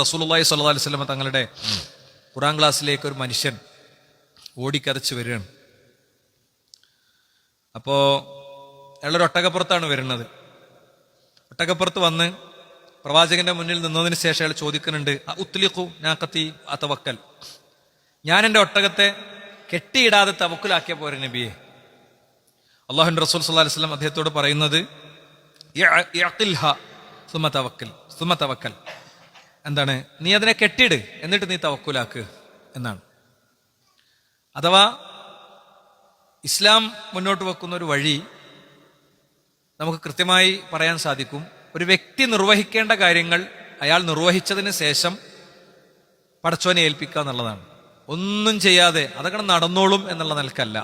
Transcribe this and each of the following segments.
റസൂലുള്ളാഹി സ്വല്ലല്ലാഹു അലൈഹി വസല്ലം തങ്ങളുടെ ഖുർആൻ ക്ലാസ്സിലേക്ക് ഒരു മനുഷ്യൻ ഓടിക്കതച്ച് വരികയാണ്. അപ്പോൾ അയാളൊരു ഒട്ടകപ്പുറത്താണ് വരുന്നത്. ഒട്ടകപ്പുറത്ത് വന്ന് പ്രവാചകന്റെ മുന്നിൽ നിന്നതിന് ശേഷം അയാൾ ചോദിക്കുന്നുണ്ട്, ഉത്ലിഖു നാഖത്തി അതവക്കൽ, ഞാൻ എൻ്റെ ഒട്ടകത്തെ കെട്ടിയിടാതെ തവക്കുലാക്കിയ പോരെ നബിയെ. അല്ലാഹുവിൻ്റെ റസൂൽ സ്വല്ലല്ലാഹു അലൈഹി വസല്ലം അദ്ദേഹത്തോട് പറയുന്നത്, സുമ്മ തവക്കൽ, എന്താണ്, നീ അതിനെ കെട്ടിയിട്, എന്നിട്ട് നീ തവക്കുലാക്ക് എന്നാണ്. അഥവാ ഇസ്ലാം മുന്നോട്ട് വെക്കുന്ന ഒരു വഴി നമുക്ക് കൃത്യമായി പറയാൻ സാധിക്കും. ഒരു വ്യക്തി നിർവഹിക്കേണ്ട കാര്യങ്ങൾ അയാൾ നിർവഹിച്ചതിന് ശേഷം പടച്ചോനെ ഏൽപ്പിക്കുക എന്നുള്ളതാണ്. ഒന്നും ചെയ്യാതെ അതൊക്കെ നടന്നോളും എന്നുള്ള നിലക്കല്ല.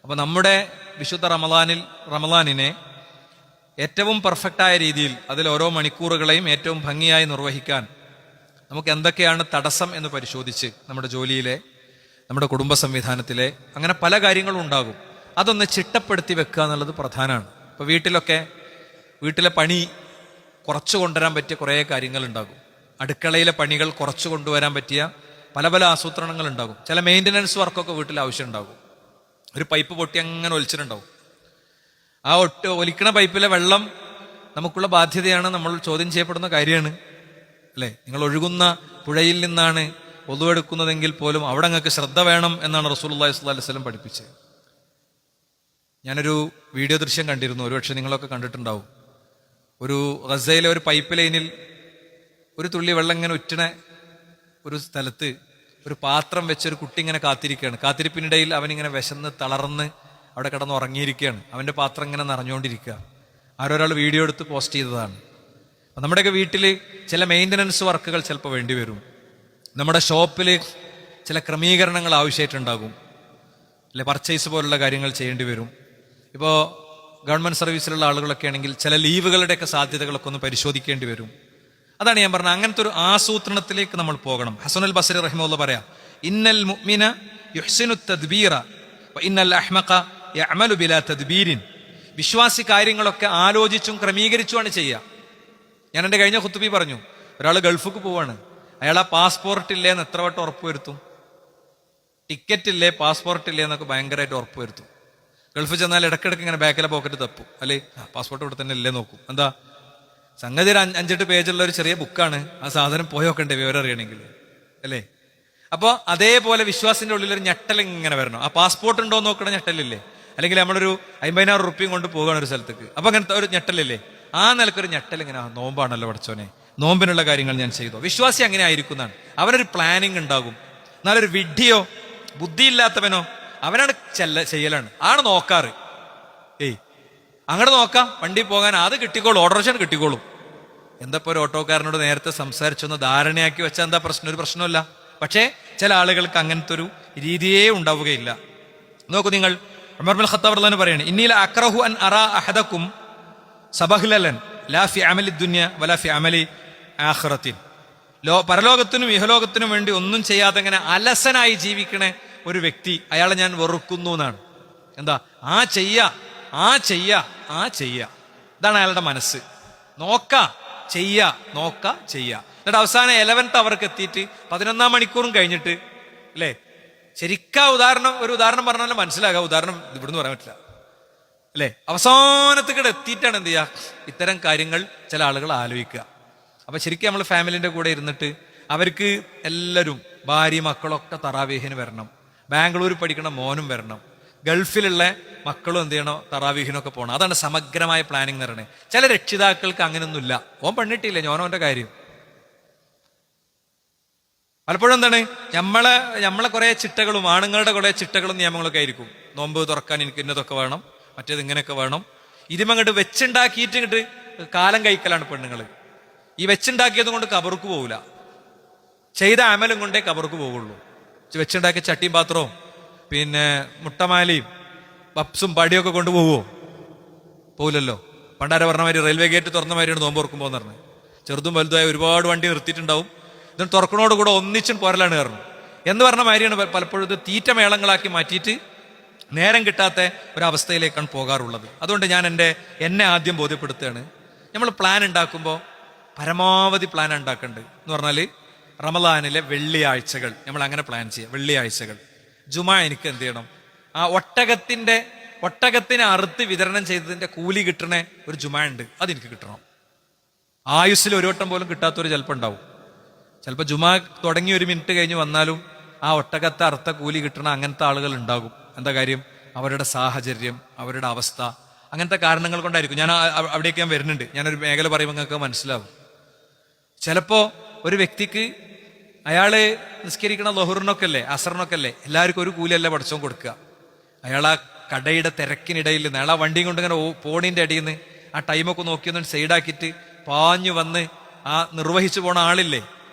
അപ്പൊ നമ്മുടെ വിശുദ്ധ റമളാനിനെ ഏറ്റവും പെർഫെക്റ്റായ രീതിയിൽ അതിൽ ഓരോ മണിക്കൂറുകളെയും ഏറ്റവും ഭംഗിയായി നിർവഹിക്കാൻ നമുക്ക് എന്തൊക്കെയാണ് തടസ്സം എന്ന് പരിശോധിച്ച് നമ്മുടെ ജോലിയിലെ, നമ്മുടെ കുടുംബ സംവിധാനത്തിലെ, അങ്ങനെ പല കാര്യങ്ങളും ഉണ്ടാകും. അതൊന്ന് ചിട്ടപ്പെടുത്തി വെക്കുക എന്നുള്ളത് പ്രധാനമാണ്. ഇപ്പോൾ വീട്ടിലെ പണി കുറച്ചു കൊണ്ടുവരാൻ പറ്റിയ കുറേ കാര്യങ്ങളുണ്ടാകും. അടുക്കളയിലെ പണികൾ കുറച്ചു കൊണ്ടുവരാൻ പറ്റിയ പല പല ആസൂത്രണങ്ങൾ ഉണ്ടാകും. ചില മെയിൻ്റനൻസ് വർക്കൊക്കെ വീട്ടിൽ ആവശ്യം ഉണ്ടാകും. ഒരു പൈപ്പ് പൊട്ടി അങ്ങനെ ഒലിച്ചിട്ടുണ്ടാവും. ആ ഒലിക്കണ പൈപ്പിലെ വെള്ളം നമുക്കുള്ള ബാധ്യതയാണ്, നമ്മൾ ചോദ്യം ചെയ്യപ്പെടുന്ന കാര്യമാണ്, അല്ലേ? നിങ്ങൾ ഒഴുകുന്ന പുഴയിൽ നിന്നാണ് ഒതുവെടുക്കുന്നതെങ്കിൽ പോലും അവിടെ നിങ്ങൾക്ക് ശ്രദ്ധ വേണം എന്നാണ് റസൂലുള്ളാഹി സ്വല്ലല്ലാഹു അലൈഹി വസല്ലം പഠിപ്പിച്ചത്. ഞാനൊരു വീഡിയോ ദൃശ്യം കണ്ടിരുന്നു, ഒരുപക്ഷെ നിങ്ങളൊക്കെ കണ്ടിട്ടുണ്ടാവും. ഒരു ഗസയിലെ ഒരു പൈപ്പ് ലൈനിൽ ഒരു തുള്ളി വെള്ളം ഇങ്ങനെ ഉറ്റണ ഒരു സ്ഥലത്ത് ഒരു പാത്രം വെച്ചൊരു കുട്ടി ഇങ്ങനെ കാത്തിരിക്കുകയാണ്. കാത്തിരിപ്പിനിടയിൽ അവനിങ്ങനെ വിശന്ന് തളർന്ന് അവിടെ കിടന്ന് ഉറങ്ങിയിരിക്കുകയാണ്. അവൻ്റെ പാത്രം ഇങ്ങനെ നിറഞ്ഞുകൊണ്ടിരിക്കുക. ആരൊരാൾ വീഡിയോ എടുത്ത് പോസ്റ്റ് ചെയ്തതാണ്. അപ്പം നമ്മുടെയൊക്കെ വീട്ടിൽ ചില മെയിൻ്റനൻസ് വർക്കുകൾ ചിലപ്പോൾ വേണ്ടി വരും. നമ്മുടെ ഷോപ്പിൽ ചില ക്രമീകരണങ്ങൾ ആവശ്യമായിട്ടുണ്ടാകും, അല്ലെ? പർച്ചേസ് പോലുള്ള കാര്യങ്ങൾ ചെയ്യേണ്ടി വരും. ഇപ്പോൾ ഗവൺമെൻറ് സർവീസിലുള്ള ആളുകളൊക്കെ ആണെങ്കിൽ ചില ലീവുകളുടെയൊക്കെ സാധ്യതകളൊക്കെ ഒന്ന് പരിശോധിക്കേണ്ടി വരും. അതാണ് ഞാൻ പറഞ്ഞത്, അങ്ങനത്തെ ഒരു ആസൂത്രണത്തിലേക്ക് നമ്മൾ പോകണം. ഹസനുൽ ബസ്രി റഹിമഹുല്ലാഹ് പറയാം, ഇന്നൽ മുഅ്മിന യുഹ്സിനു തദ്ബീറ വ ഇന്നൽ അഹ്മഖ യഅമലു ബിലാ തദ്ബീരിൻ. വിശ്വാസി കാര്യങ്ങളൊക്കെ ആലോചിച്ചും ക്രമീകരിച്ചുമാണ് ചെയ്യുക. ഞാൻ എൻ്റെ കഴിഞ്ഞ ഖുത്ബി പറഞ്ഞു, ഒരാൾ ഗൾഫിക്ക് പോവാണ്, അയാൾ ആ പാസ്പോർട്ട് ഇല്ലേന്ന് എത്ര വട്ടം ഉറപ്പ് വരുത്തും? ടിക്കറ്റ് ഇല്ലേ, പാസ്പോർട്ട് ഇല്ലേ എന്നൊക്കെ ഭയങ്കരമായിട്ട് ഉറപ്പ് വരുത്തും. ഗൾഫിൽ ചെന്നാൽ ഇടയ്ക്കിടയ്ക്ക് ഇങ്ങനെ ബാക്കിലെ പോക്കറ്റ് തപ്പും, അല്ലേ? പാസ്പോർട്ട് ഇവിടെ തന്നെ ഇല്ലേ നോക്കും. എന്താ സംഗതി? ഒരു 5-8 പേജുള്ള ഒരു ചെറിയ ബുക്കാണ്. ആ സാധനം പോയോക്കണ്ടേ വിവരം അറിയണമെങ്കിൽ, അല്ലേ? അപ്പോൾ അതേപോലെ വിശ്വാസിന്റെ ഉള്ളിലൊരു ഞെട്ടൽ ഇങ്ങനെ വരണം. ആ പാസ്പോർട്ട് ഉണ്ടോ എന്ന് നോക്കണ ഞെട്ടലില്ലേ? അല്ലെങ്കിൽ നമ്മളൊരു 50,000 റുപ്യയും കൊണ്ട് പോകുകയാണ് ഒരു സ്ഥലത്തേക്ക്, അപ്പൊ അങ്ങനത്തെ ഒരു ഞെട്ടലില്ലേ? ആ നിലക്കൊരു ഞെട്ടൽ ഇങ്ങനെ, നോമ്പാണല്ലോ പഠിച്ചോനെ, നോമ്പിനുള്ള കാര്യങ്ങൾ ഞാൻ ചെയ്തോ. വിശ്വാസി അങ്ങനെ ആയിരിക്കുന്നതാണ്. അവനൊരു പ്ലാനിങ് ഉണ്ടാകും. എന്നാലൊരു വിഡ്ഢിയോ ബുദ്ധിയില്ലാത്തവനോ അവനാണ് ചെയ്യലാണ്, ആണ് നോക്കാറ്. അങ്ങോട്ട് നോക്കാം, വണ്ടി പോകാൻ അത് കിട്ടിക്കോളും, ഓട്ടോറിക്ഷ കിട്ടിക്കോളും. എന്താ ഇപ്പോൾ ഒരു ഓട്ടോക്കാരനോട് നേരത്തെ സംസാരിച്ചൊന്ന് ധാരണയാക്കി വെച്ചാൽ എന്താ പ്രശ്നം? ഒരു പ്രശ്നമില്ല. പക്ഷേ ചില ആളുകൾക്ക് അങ്ങനത്തെ ഒരു രീതിയേ ഉണ്ടാവുകയില്ല. നോക്കൂ നിങ്ങൾ, ഉമർ ഇബ്നുൽ ഖത്താബ് റളിയല്ലാഹു അൻഹു പറയാണ്, ഇന്നി ലഅക്റഹു അൻ അറാ അഹദകും സബഹ്ലലൻ ലാ ഫി അമലി ദുനിയ വലാ ഫി അമലി ആഖിറത്തിൻ. പരലോകത്തിനും ഇഹലോകത്തിനും വേണ്ടി ഒന്നും ചെയ്യാതെ ഇങ്ങനെ അലസനായി ജീവിക്കണ ഒരു വ്യക്തി, അയാളെ ഞാൻ വെറുക്കുന്നു എന്നാണ്. എന്താ? ആ ചെയ്യ. ഇതാണ് അയാളുടെ മനസ്സ്. നോക്ക ചെയ്യ. എന്നിട്ട് അവസാനം 11th അവർക്ക് എത്തിയിട്ട് 11ാം മണിക്കൂറും കഴിഞ്ഞിട്ട്, അല്ലേ? ശരിക്കാ ഒരു ഉദാഹരണം പറഞ്ഞാലും മനസ്സിലാകാം. ഉദാഹരണം ഇവിടുന്ന് പറയാൻ പറ്റില്ല, അല്ലേ? അവസാനത്തേക്കിടെ എത്തിയിട്ടാണ് എന്ത് ചെയ്യുക, ഇത്തരം കാര്യങ്ങൾ ചില ആളുകൾ ആലോചിക്കുക. അപ്പൊ ശരിക്കും നമ്മൾ ഫാമിലിന്റെ കൂടെ ഇരുന്നിട്ട് അവർക്ക് എല്ലാവരും, ഭാര്യ മക്കളൊക്കെ തറാവീഹിന് വരണം, ബാംഗ്ലൂർ പഠിക്കണ മോനും വരണം, ഗൾഫിലുള്ള മക്കളും എന്ത് ചെയ്യണം, തറാവീഹിനൊക്കെ പോകണം. അതാണ് സമഗ്രമായ പ്ലാനിങ് എന്ന് പറയുന്നത്. ചില രക്ഷിതാക്കൾക്ക് അങ്ങനെയൊന്നുമില്ല. ഓൻ പെണ്ണിട്ടില്ല, ഞാനോന്റെ കാര്യം. പലപ്പോഴും എന്താണ്, നമ്മളെ കുറെ ചിട്ടകളും, ആണുങ്ങളുടെ കുറെ ചിട്ടകളും നിയമങ്ങളൊക്കെ ആയിരിക്കും. നോമ്പ് തുറക്കാൻ എനിക്ക് ഇന്നതൊക്കെ വേണം, മറ്റേത് ഇങ്ങനെയൊക്കെ വേണം. ഇതിമങ്ങോട്ട് വെച്ചുണ്ടാക്കിയിട്ട് ഇങ്ങോട്ട് കാലം കഴിക്കലാണ് പെണ്ണുങ്ങൾ. ഈ വെച്ചുണ്ടാക്കിയത് കൊണ്ട് കബർക്ക് പോകില്ല, ചെയ്ത അമലും കൊണ്ടേ കബർക്ക് പോവുള്ളൂ. വെച്ചുണ്ടാക്കിയ ചട്ടിയും പാത്രവും പിന്നെ മുട്ടമാലയും പപ്സും പടിയൊക്കെ കൊണ്ടുപോകുമോ? പോകില്ലല്ലോ. പണ്ടാരെ പറഞ്ഞ മാതിരി റെയിൽവേ ഗേറ്റ് തുറന്ന മാതിരിയാണ് നോമ്പ് തുറക്കുമ്പോൾ എന്ന് പറഞ്ഞത്. ചെറുതും വലുതായ ഒരുപാട് വണ്ടി നിർത്തിയിട്ടുണ്ടാവും. ഇതിന് തുറക്കണോട് കൂടെ ഒന്നിച്ചും പോരലാണ് കാരണം എന്ന് പറഞ്ഞ മാതിരിയാണ് പലപ്പോഴും ഇത് തീറ്റ മേളങ്ങളാക്കി മാറ്റിയിട്ട് നേരം കിട്ടാത്ത ഒരവസ്ഥയിലേക്കാണ് പോകാറുള്ളത്. അതുകൊണ്ട് ഞാൻ എന്നെ ആദ്യം ബോധ്യപ്പെടുത്തുകയാണ്, നമ്മൾ പ്ലാൻ ഉണ്ടാക്കുമ്പോൾ പരമാവധി പ്ലാൻ ഉണ്ടാക്കുന്നുണ്ട് എന്ന് പറഞ്ഞാൽ റമദാനിലെ വെള്ളിയാഴ്ചകൾ നമ്മൾ അങ്ങനെ പ്ലാൻ ചെയ്യുക. വെള്ളിയാഴ്ചകൾ ജുമാ എനിക്ക് എന്ത് ചെയ്യണം, ആ ഒട്ടകത്തിനെ അറുത്ത് വിതരണം ചെയ്തതിന്റെ കൂലി കിട്ടണ ഒരു ജുമാ ഉണ്ട്, അതെനിക്ക് കിട്ടണം. ആയുസ്സിൽ ഒരു വട്ടം പോലും കിട്ടാത്തൊരു ചിലപ്പോൾ ഉണ്ടാവും. ചിലപ്പോൾ ജുമാ തുടങ്ങി 1 മിനിറ്റ് കഴിഞ്ഞ് വന്നാലും ആ ഒട്ടകത്തെ അറുത്ത കൂലി കിട്ടണ അങ്ങനത്തെ ആളുകൾ ഉണ്ടാകും. എന്താ കാര്യം? അവരുടെ സാഹചര്യം, അവരുടെ അവസ്ഥ, അങ്ങനത്തെ കാരണങ്ങൾ കൊണ്ടായിരിക്കും. ഞാൻ അവിടേക്ക് ഞാൻ വരുന്നുണ്ട്. ഞാനൊരു മേഖല പറയുമ്പോൾ നിങ്ങൾക്ക് മനസ്സിലാവും. ചിലപ്പോ ഒരു വ്യക്തിക്ക് അയാള് നിസ്കരിക്കണ ലൊഹറിനൊക്കെ അല്ലേ, അസറിനൊക്കെ അല്ലേ, എല്ലാവർക്കും ഒരു കൂലിയല്ല പഠിച്ചോ കൊടുക്കുക. അയാൾ ആ കടയുടെ തിരക്കിനിടയിൽ നിന്ന് അയാൾ ആ വണ്ടിയും കൊണ്ട് ഇങ്ങനെ പോണിന്റെ അടിയിൽ നിന്ന് ആ ടൈമൊക്കെ നോക്കിയൊന്ന് സൈഡാക്കിയിട്ട് പാഞ്ഞു വന്ന് ആ നിർവഹിച്ചു പോണ ആളില്ലേ,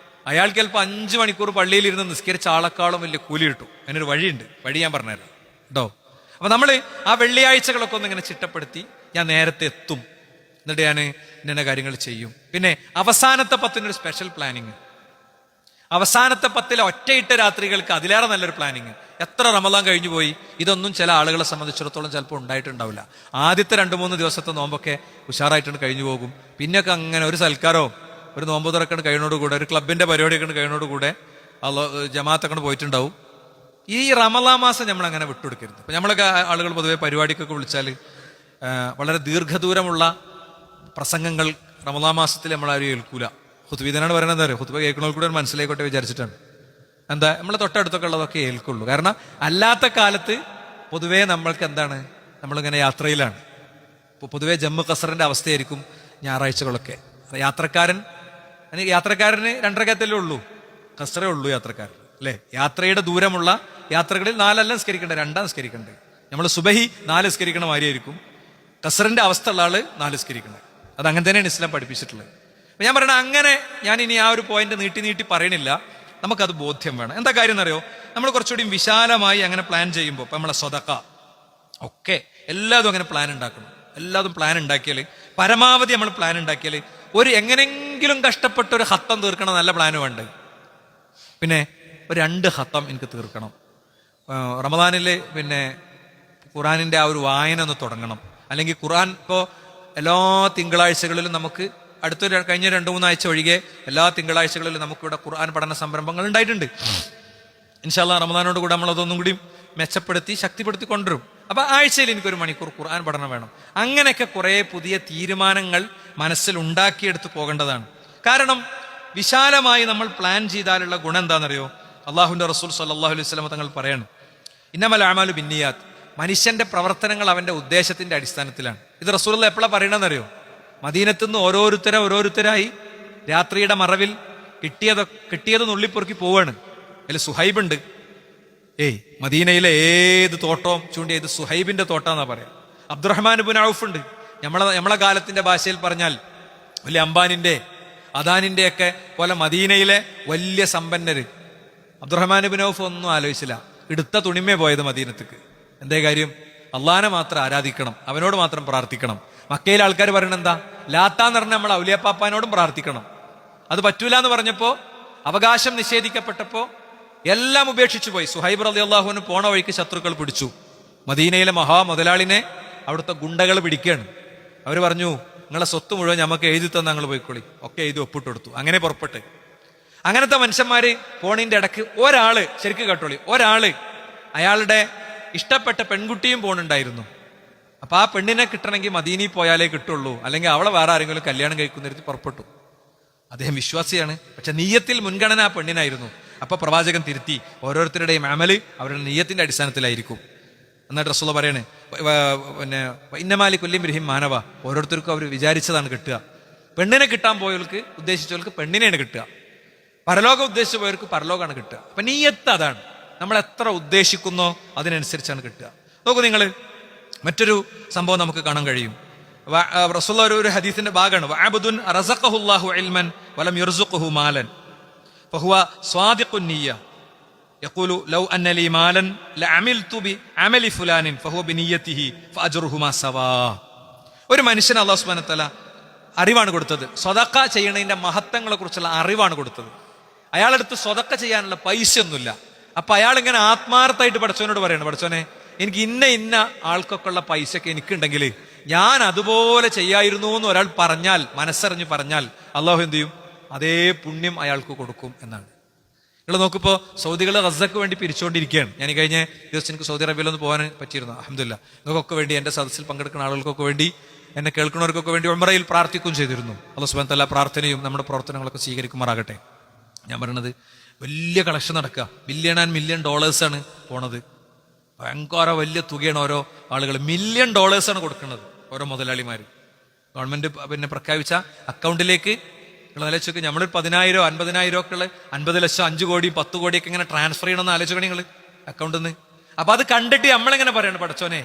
അയാൾക്ക് ചിലപ്പോൾ 5 മണിക്കൂർ പള്ളിയിലിരുന്ന് നിസ്കരിച്ച ആളെക്കാളും വലിയ കൂലി കിട്ടും. അതിനൊരു വഴിയുണ്ട്, വഴി ഞാൻ പറഞ്ഞുതരാം കേട്ടോ. അപ്പൊ നമ്മൾ ആ വെള്ളിയാഴ്ചകളൊക്കെ ഒന്ന് ഇങ്ങനെ ചിട്ടപ്പെടുത്തി ഞാൻ നേരത്തെ എത്തും, എന്നിട്ട് ഞാൻ ഇന്ന കാര്യങ്ങൾ ചെയ്യും. പിന്നെ അവസാനത്തെ 10 സ്പെഷ്യൽ പ്ലാനിങ്. അവസാനത്തെ 10 ഒറ്റയിട്ട രാത്രികൾക്ക് അതിലേറെ നല്ലൊരു പ്ലാനിങ്. എത്ര റമദാൻ കഴിഞ്ഞു പോയി, ഇതൊന്നും ചില ആളുകളെ സംബന്ധിച്ചിടത്തോളം ചിലപ്പോൾ ഉണ്ടായിട്ടുണ്ടാവില്ല. ആദ്യത്തെ 2-3 ദിവസത്തെ നോമ്പൊക്കെ ഉഷാറായിട്ടുണ്ട് കഴിഞ്ഞു പോകും. പിന്നൊക്കെ അങ്ങനെ ഒരു സൽക്കാരോ ഒരു നോമ്പ് തുറക്കണ്ട് കഴിയുന്നതോടുകൂടെ, ഒരു ക്ലബിന്റെ പരിപാടിയൊക്കെ കഴിയുന്നതോടുകൂടെ ജമാഅത്തൊക്കെ പോയിട്ടുണ്ടാവും. ഈ റമദാൻ മാസം നമ്മൾ അങ്ങനെ വിട്ടുകൊടുക്കരുത്. ഇപ്പൊ നമ്മളൊക്കെ ആളുകൾ പൊതുവെ പരിപാടിക്കൊക്കെ വിളിച്ചാൽ വളരെ ദീർഘദൂരമുള്ള പ്രസംഗങ്ങൾ റമദാൻ മാസത്തിൽ നമ്മളാരും ഏൽക്കൂല. ഹുത്ബീദനാണ് പറയുന്നത്. എന്താ പറയുക, ഹുത്ബ കേൾക്കുന്നവർ കൂടെ മനസ്സിലായിക്കോട്ടെ വിചാരിച്ചിട്ടാണ്. എന്താ, നമ്മളെ തൊട്ടടുത്തൊക്കെ ഉള്ളതൊക്കെ ഏൽക്കുള്ളൂ. കാരണം അല്ലാത്ത കാലത്ത് പൊതുവേ നമ്മൾക്ക് എന്താണ്, നമ്മളിങ്ങനെ യാത്രയിലാണ്. ഇപ്പോൾ പൊതുവേ ജമ്മു കസറിന്റെ അവസ്ഥയായിരിക്കും ഞായറാഴ്ചകളൊക്കെ. യാത്രക്കാരന് 2 റകഅത്തല്ലേ ഉള്ളൂ, കസറേ ഉള്ളൂ യാത്രക്കാരൻ അല്ലേ. യാത്രയുടെ ദൂരമുള്ള യാത്രകളിൽ 4 അല്ല നിസ്കരിക്കണ്ടേ, 2 നിസ്കരിക്കണ്ടേ. നമ്മൾ സുബഹി 4 നിസ്കരിക്കണ മാതിരിയായിരിക്കും കസറിന്റെ അവസ്ഥ ഉള്ള ആള് 4 നിസ്കരിക്കണേ. അത് അങ്ങനെ തന്നെയാണ് ഇസ്ലാം പഠിപ്പിച്ചിട്ടുള്ളത്. അപ്പൊ ഞാൻ പറയണ അങ്ങനെ ഞാൻ ഇനി ആ ഒരു പോയിന്റ് നീട്ടി പറയണില്ല. നമുക്കത് ബോധ്യം വേണം. എന്താ കാര്യം എന്നറിയോ, നമ്മൾ കുറച്ചുകൂടി വിശാലമായി അങ്ങനെ പ്ലാൻ ചെയ്യുമ്പോൾ ഇപ്പൊ നമ്മളെ സ്വതക്ക ഒക്കെ എല്ലാതും അങ്ങനെ പ്ലാൻ ഉണ്ടാക്കണം. എല്ലാതും പ്ലാൻ ഉണ്ടാക്കിയാൽ, പരമാവധി നമ്മൾ പ്ലാൻ ഉണ്ടാക്കിയാൽ ഒരു എങ്ങനെങ്കിലും കഷ്ടപ്പെട്ട ഒരു ഹത്തം തീർക്കണം, നല്ല പ്ലാന് വേണ്ട. പിന്നെ ഒരു 2 ഹത്തം എനിക്ക് തീർക്കണം. റമദാനില് പിന്നെ ഖുറാനിന്റെ ആ ഒരു വായന ഒന്ന് തുടങ്ങണം. അല്ലെങ്കിൽ ഖുറാൻ ഇപ്പോൾ എല്ലാ തിങ്കളാഴ്ചകളിലും നമുക്ക് കഴിഞ്ഞ 2-3 ആഴ്ച ഒഴികെ എല്ലാ തിങ്കളാഴ്ചകളിലും നമുക്കിവിടെ ഖുർആൻ പഠന സംരംഭങ്ങൾ ഉണ്ടായിട്ടുണ്ട്. ഇൻഷാ അല്ലാഹ് റമദാനോട് കൂടെ നമ്മളതൊന്നും കൂടി മെച്ചപ്പെടുത്തി ശക്തിപ്പെടുത്തി കൊണ്ടുവരും. അപ്പൊ ആഴ്ചയിൽ എനിക്കൊരു മണിക്കൂർ ഖുർആൻ പഠനം വേണം. അങ്ങനെയൊക്കെ കുറെ പുതിയ തീരുമാനങ്ങൾ മനസ്സിൽ ഉണ്ടാക്കിയെടുത്ത് പോകേണ്ടതാണ്. കാരണം വിശാലമായി നമ്മൾ പ്ലാൻ ചെയ്താലുള്ള ഗുണം എന്താണെന്നറിയോ, അള്ളാഹുവിന്റെ റസൂൽ സല്ലല്ലാഹു അലൈഹി വസല്ലം തങ്ങൾ പറയാണ്, ഇന്നമൽ അഅമാലു ബിന്നിയാത്ത്, മനുഷ്യന്റെ പ്രവർത്തനങ്ങൾ അവന്റെ ഉദ്ദേശത്തിന്റെ അടിസ്ഥാനത്തിലാണ്. ഇത് റസൂലുള്ളാഹി എപ്പോഴാണ് പറയണമെന്നറിയോ, മദീനത്തുനിന്ന് ഓരോരുത്തരായി രാത്രിയുടെ മറവിൽ കിട്ടിയത് നുള്ളിപ്പൊറുക്കി പോവാണ്. അതിൽ സുഹൈബുണ്ട്. മദീനയിലെ ഏത് തോട്ടവും ചൂണ്ടി ഇത് സുഹൈബിന്റെ തോട്ടാന്നാ പറയാം. അബ്ദുറഹ്മാൻ ഇബ്നു ഔഫ് ഉണ്ട്. നമ്മളെ കാലത്തിന്റെ ഭാഷയിൽ പറഞ്ഞാൽ വലിയ അംബാനിന്റെ അദാനിന്റെ ഒക്കെ പോലെ മദീനയിലെ വലിയ സമ്പന്നര്. അബ്ദുറഹ്മാൻ ഇബ്നു ഔഫ് ഒന്നും ആലോചിച്ചില്ല, എടുത്ത തുണിമേ പോയത് മദീനത്തേക്ക്. എന്തേ കാര്യം? അള്ളാനെ മാത്രം ആരാധിക്കണം, അവനോട് മാത്രം പ്രാർത്ഥിക്കണം. മക്കയിലെ ആൾക്കാർ പറയണ എന്താ, ലാത്താന്ന് പറഞ്ഞാൽ നമ്മൾ ഔലിയാപ്പാപ്പാനോടും പ്രാർത്ഥിക്കണം. അത് പറ്റൂല എന്ന് പറഞ്ഞപ്പോ, അവകാശം നിഷേധിക്കപ്പെട്ടപ്പോ എല്ലാം ഉപേക്ഷിച്ചു പോയി. സുഹൈബ് റളിയല്ലാഹുവിന് പോണ വഴിക്ക് ശത്രുക്കൾ പിടിച്ചു. മദീനയിലെ മുതലാളിനെ അവിടുത്തെ ഗുണ്ടകൾ പിടിക്കുകയാണ്. അവർ പറഞ്ഞു, നിങ്ങളെ സ്വത്ത് മുഴുവൻ ഞമ്മക്ക് എഴുതി തന്ന ഞങ്ങൾ പോയിക്കോളി. ഒക്കെ എഴുതി ഒപ്പിട്ട് കൊടുത്തു. അങ്ങനെ പുറപ്പെട്ട് അങ്ങനത്തെ മനുഷ്യന്മാര് പോണിന്റെ ഇടക്ക് ഒരാള്, ശരിക്കും കേട്ടോളി, ഒരാള് അയാളുടെ ഇഷ്ടപ്പെട്ട പെൺകുട്ടിയും പോണുണ്ടായിരുന്നു. അപ്പൊ ആ പെണ്ണിനെ കിട്ടണമെങ്കിൽ മദീനയിൽ പോയാലേ കിട്ടുള്ളൂ, അല്ലെങ്കിൽ അവളെ വേറെ ആരെങ്കിലും കല്യാണം കഴിക്കുന്നിടത്ത് പുറപ്പെട്ടു. അദ്ദേഹം വിശ്വാസിയാണ്, പക്ഷെ നീയത്തിൽ മുൻഗണന ആ പെണ്ണിനായിരുന്നു. അപ്പൊ പ്രവാചകൻ തിരുത്തി, ഓരോരുത്തരുടെയും അമല് അവരുടെ നീയത്തിന്റെ അടിസ്ഥാനത്തിലായിരിക്കും. എന്നിട്ട് റസൂൽ പറയണേ, പിന്നെ ഇന്നമാലി കൊല്ലിം ബ്രഹിം മാനവ, ഓരോരുത്തർക്കും അവർ വിചാരിച്ചതാണ് കിട്ടുക. പെണ്ണിനെ കിട്ടാൻ പോയവർക്ക്, ഉദ്ദേശിച്ചവർക്ക് പെണ്ണിനെയാണ് കിട്ടുക. പരലോകം ഉദ്ദേശിച്ചു പോയവർക്ക് പരലോകമാണ് കിട്ടുക. അപ്പൊ നീയത്ത് അതാണ്, നമ്മൾ എത്ര ഉദ്ദേശിക്കുന്നോ അതിനനുസരിച്ചാണ് കിട്ടുക. നോക്കൂ നിങ്ങൾ, മറ്റൊരു സംഭവം നമുക്ക് കാണാൻ കഴിയും. റസൂലുള്ളാഹി ഒരു ഹദീസിന്റെ ഭാഗമാണ്, വഅബ്ദുൻ റസഖഹുല്ലാഹു ഇൽമൻ വലം യർസുഖഹു മാലൻ ഫഹുവ സ്വാദിഖുൻ നിയ്യ യഖൂലു ലൗ അന്ന ലി മാലൻ ലഅമിൽതു ബിഅമലി ഫുലാനിൻ ഫഹുവ ബിനിയ്യതിഹി ഫഅജ്റുഹുമാ സവാ. ഒരു മനുഷ്യന് അല്ലാഹു സുബ്ഹാനഹു വ തആല അറിവാണ് കൊടുത്തത്, സ്വതക്ക ചെയ്യണതിന്റെ മഹത്വങ്ങളെ കുറിച്ചുള്ള അറിവാണ് കൊടുത്തത്. അയാളെടുത്ത് സ്വതക്ക ചെയ്യാനുള്ള പൈസ ഒന്നുമില്ല. അപ്പൊ അയാൾ ഇങ്ങനെ ആത്മാർത്ഥമായിട്ട് പടച്ചവനോട് പറയണം, പടച്ചവനെ എനിക്ക് ഇന്ന ആൾക്കൊക്കെ ഉള്ള പൈസ ഒക്കെ എനിക്കുണ്ടെങ്കിൽ ഞാൻ അതുപോലെ ചെയ്യായിരുന്നു എന്ന് ഒരാൾ പറഞ്ഞാൽ, മനസ്സറിഞ്ഞ് പറഞ്ഞാൽ അള്ളാഹു എന്ത് ചെയ്യും? അതേ പുണ്യം അയാൾക്ക് കൊടുക്കും എന്നാണ്. നിങ്ങൾ നോക്കിപ്പോൾ സൗദികൾ ഗസക്ക് വേണ്ടി പിരിച്ചുകൊണ്ടിരിക്കുകയാണ്. ഞാൻ ഈ കഴിഞ്ഞ ദിവസം എനിക്ക് സൗദി അറേബ്യയിലൊന്ന് പോകാൻ പറ്റിയിരുന്നു. അൽഹംദുലില്ലാഹ്. നിങ്ങൾക്കൊക്കെ വേണ്ടി, എൻ്റെ സദസ്സിൽ പങ്കെടുക്കുന്ന ആളുകൾക്കൊക്കെ വേണ്ടി, എന്നെ കേൾക്കുന്നവർക്കൊക്കെ വേണ്ടി ഉംറയിൽ പ്രാർത്ഥിക്കുകയും ചെയ്തിരുന്നു. അല്ലാഹു സുബ്ഹാനഹു വ തആല പ്രാർത്ഥനയും നമ്മുടെ പ്രവർത്തനങ്ങളൊക്കെ സ്വീകരിക്കുമാറാകട്ടെ. ഞാൻ പറയുന്നത് വലിയ കളക്ഷൻ നടക്കുക, $1 മില്യൺ പോണത്. ഭയങ്കര വലിയ തുകയാണ് ഓരോ ആളുകൾ $1 മില്യൺ കൊടുക്കുന്നത് ഓരോ മുതലാളിമാർ. ഗവൺമെന്റ് പിന്നെ പ്രഖ്യാപിച്ച അക്കൗണ്ടിലേക്ക് നിങ്ങൾ ആലോചിച്ച്, നമ്മളൊരു 10,000 50,000 ഒക്കെ ഉള്ള 50 ലക്ഷം 5 കോടി 10 കോടിയൊക്കെ ഇങ്ങനെ ട്രാൻസ്ഫർ ചെയ്യണമെന്ന് ആലോചിക്കണം നിങ്ങൾ അക്കൗണ്ടിൽ നിന്ന്. അപ്പൊ അത് കണ്ടിട്ട് നമ്മളെങ്ങനെ പറയണം, പടച്ചോനെ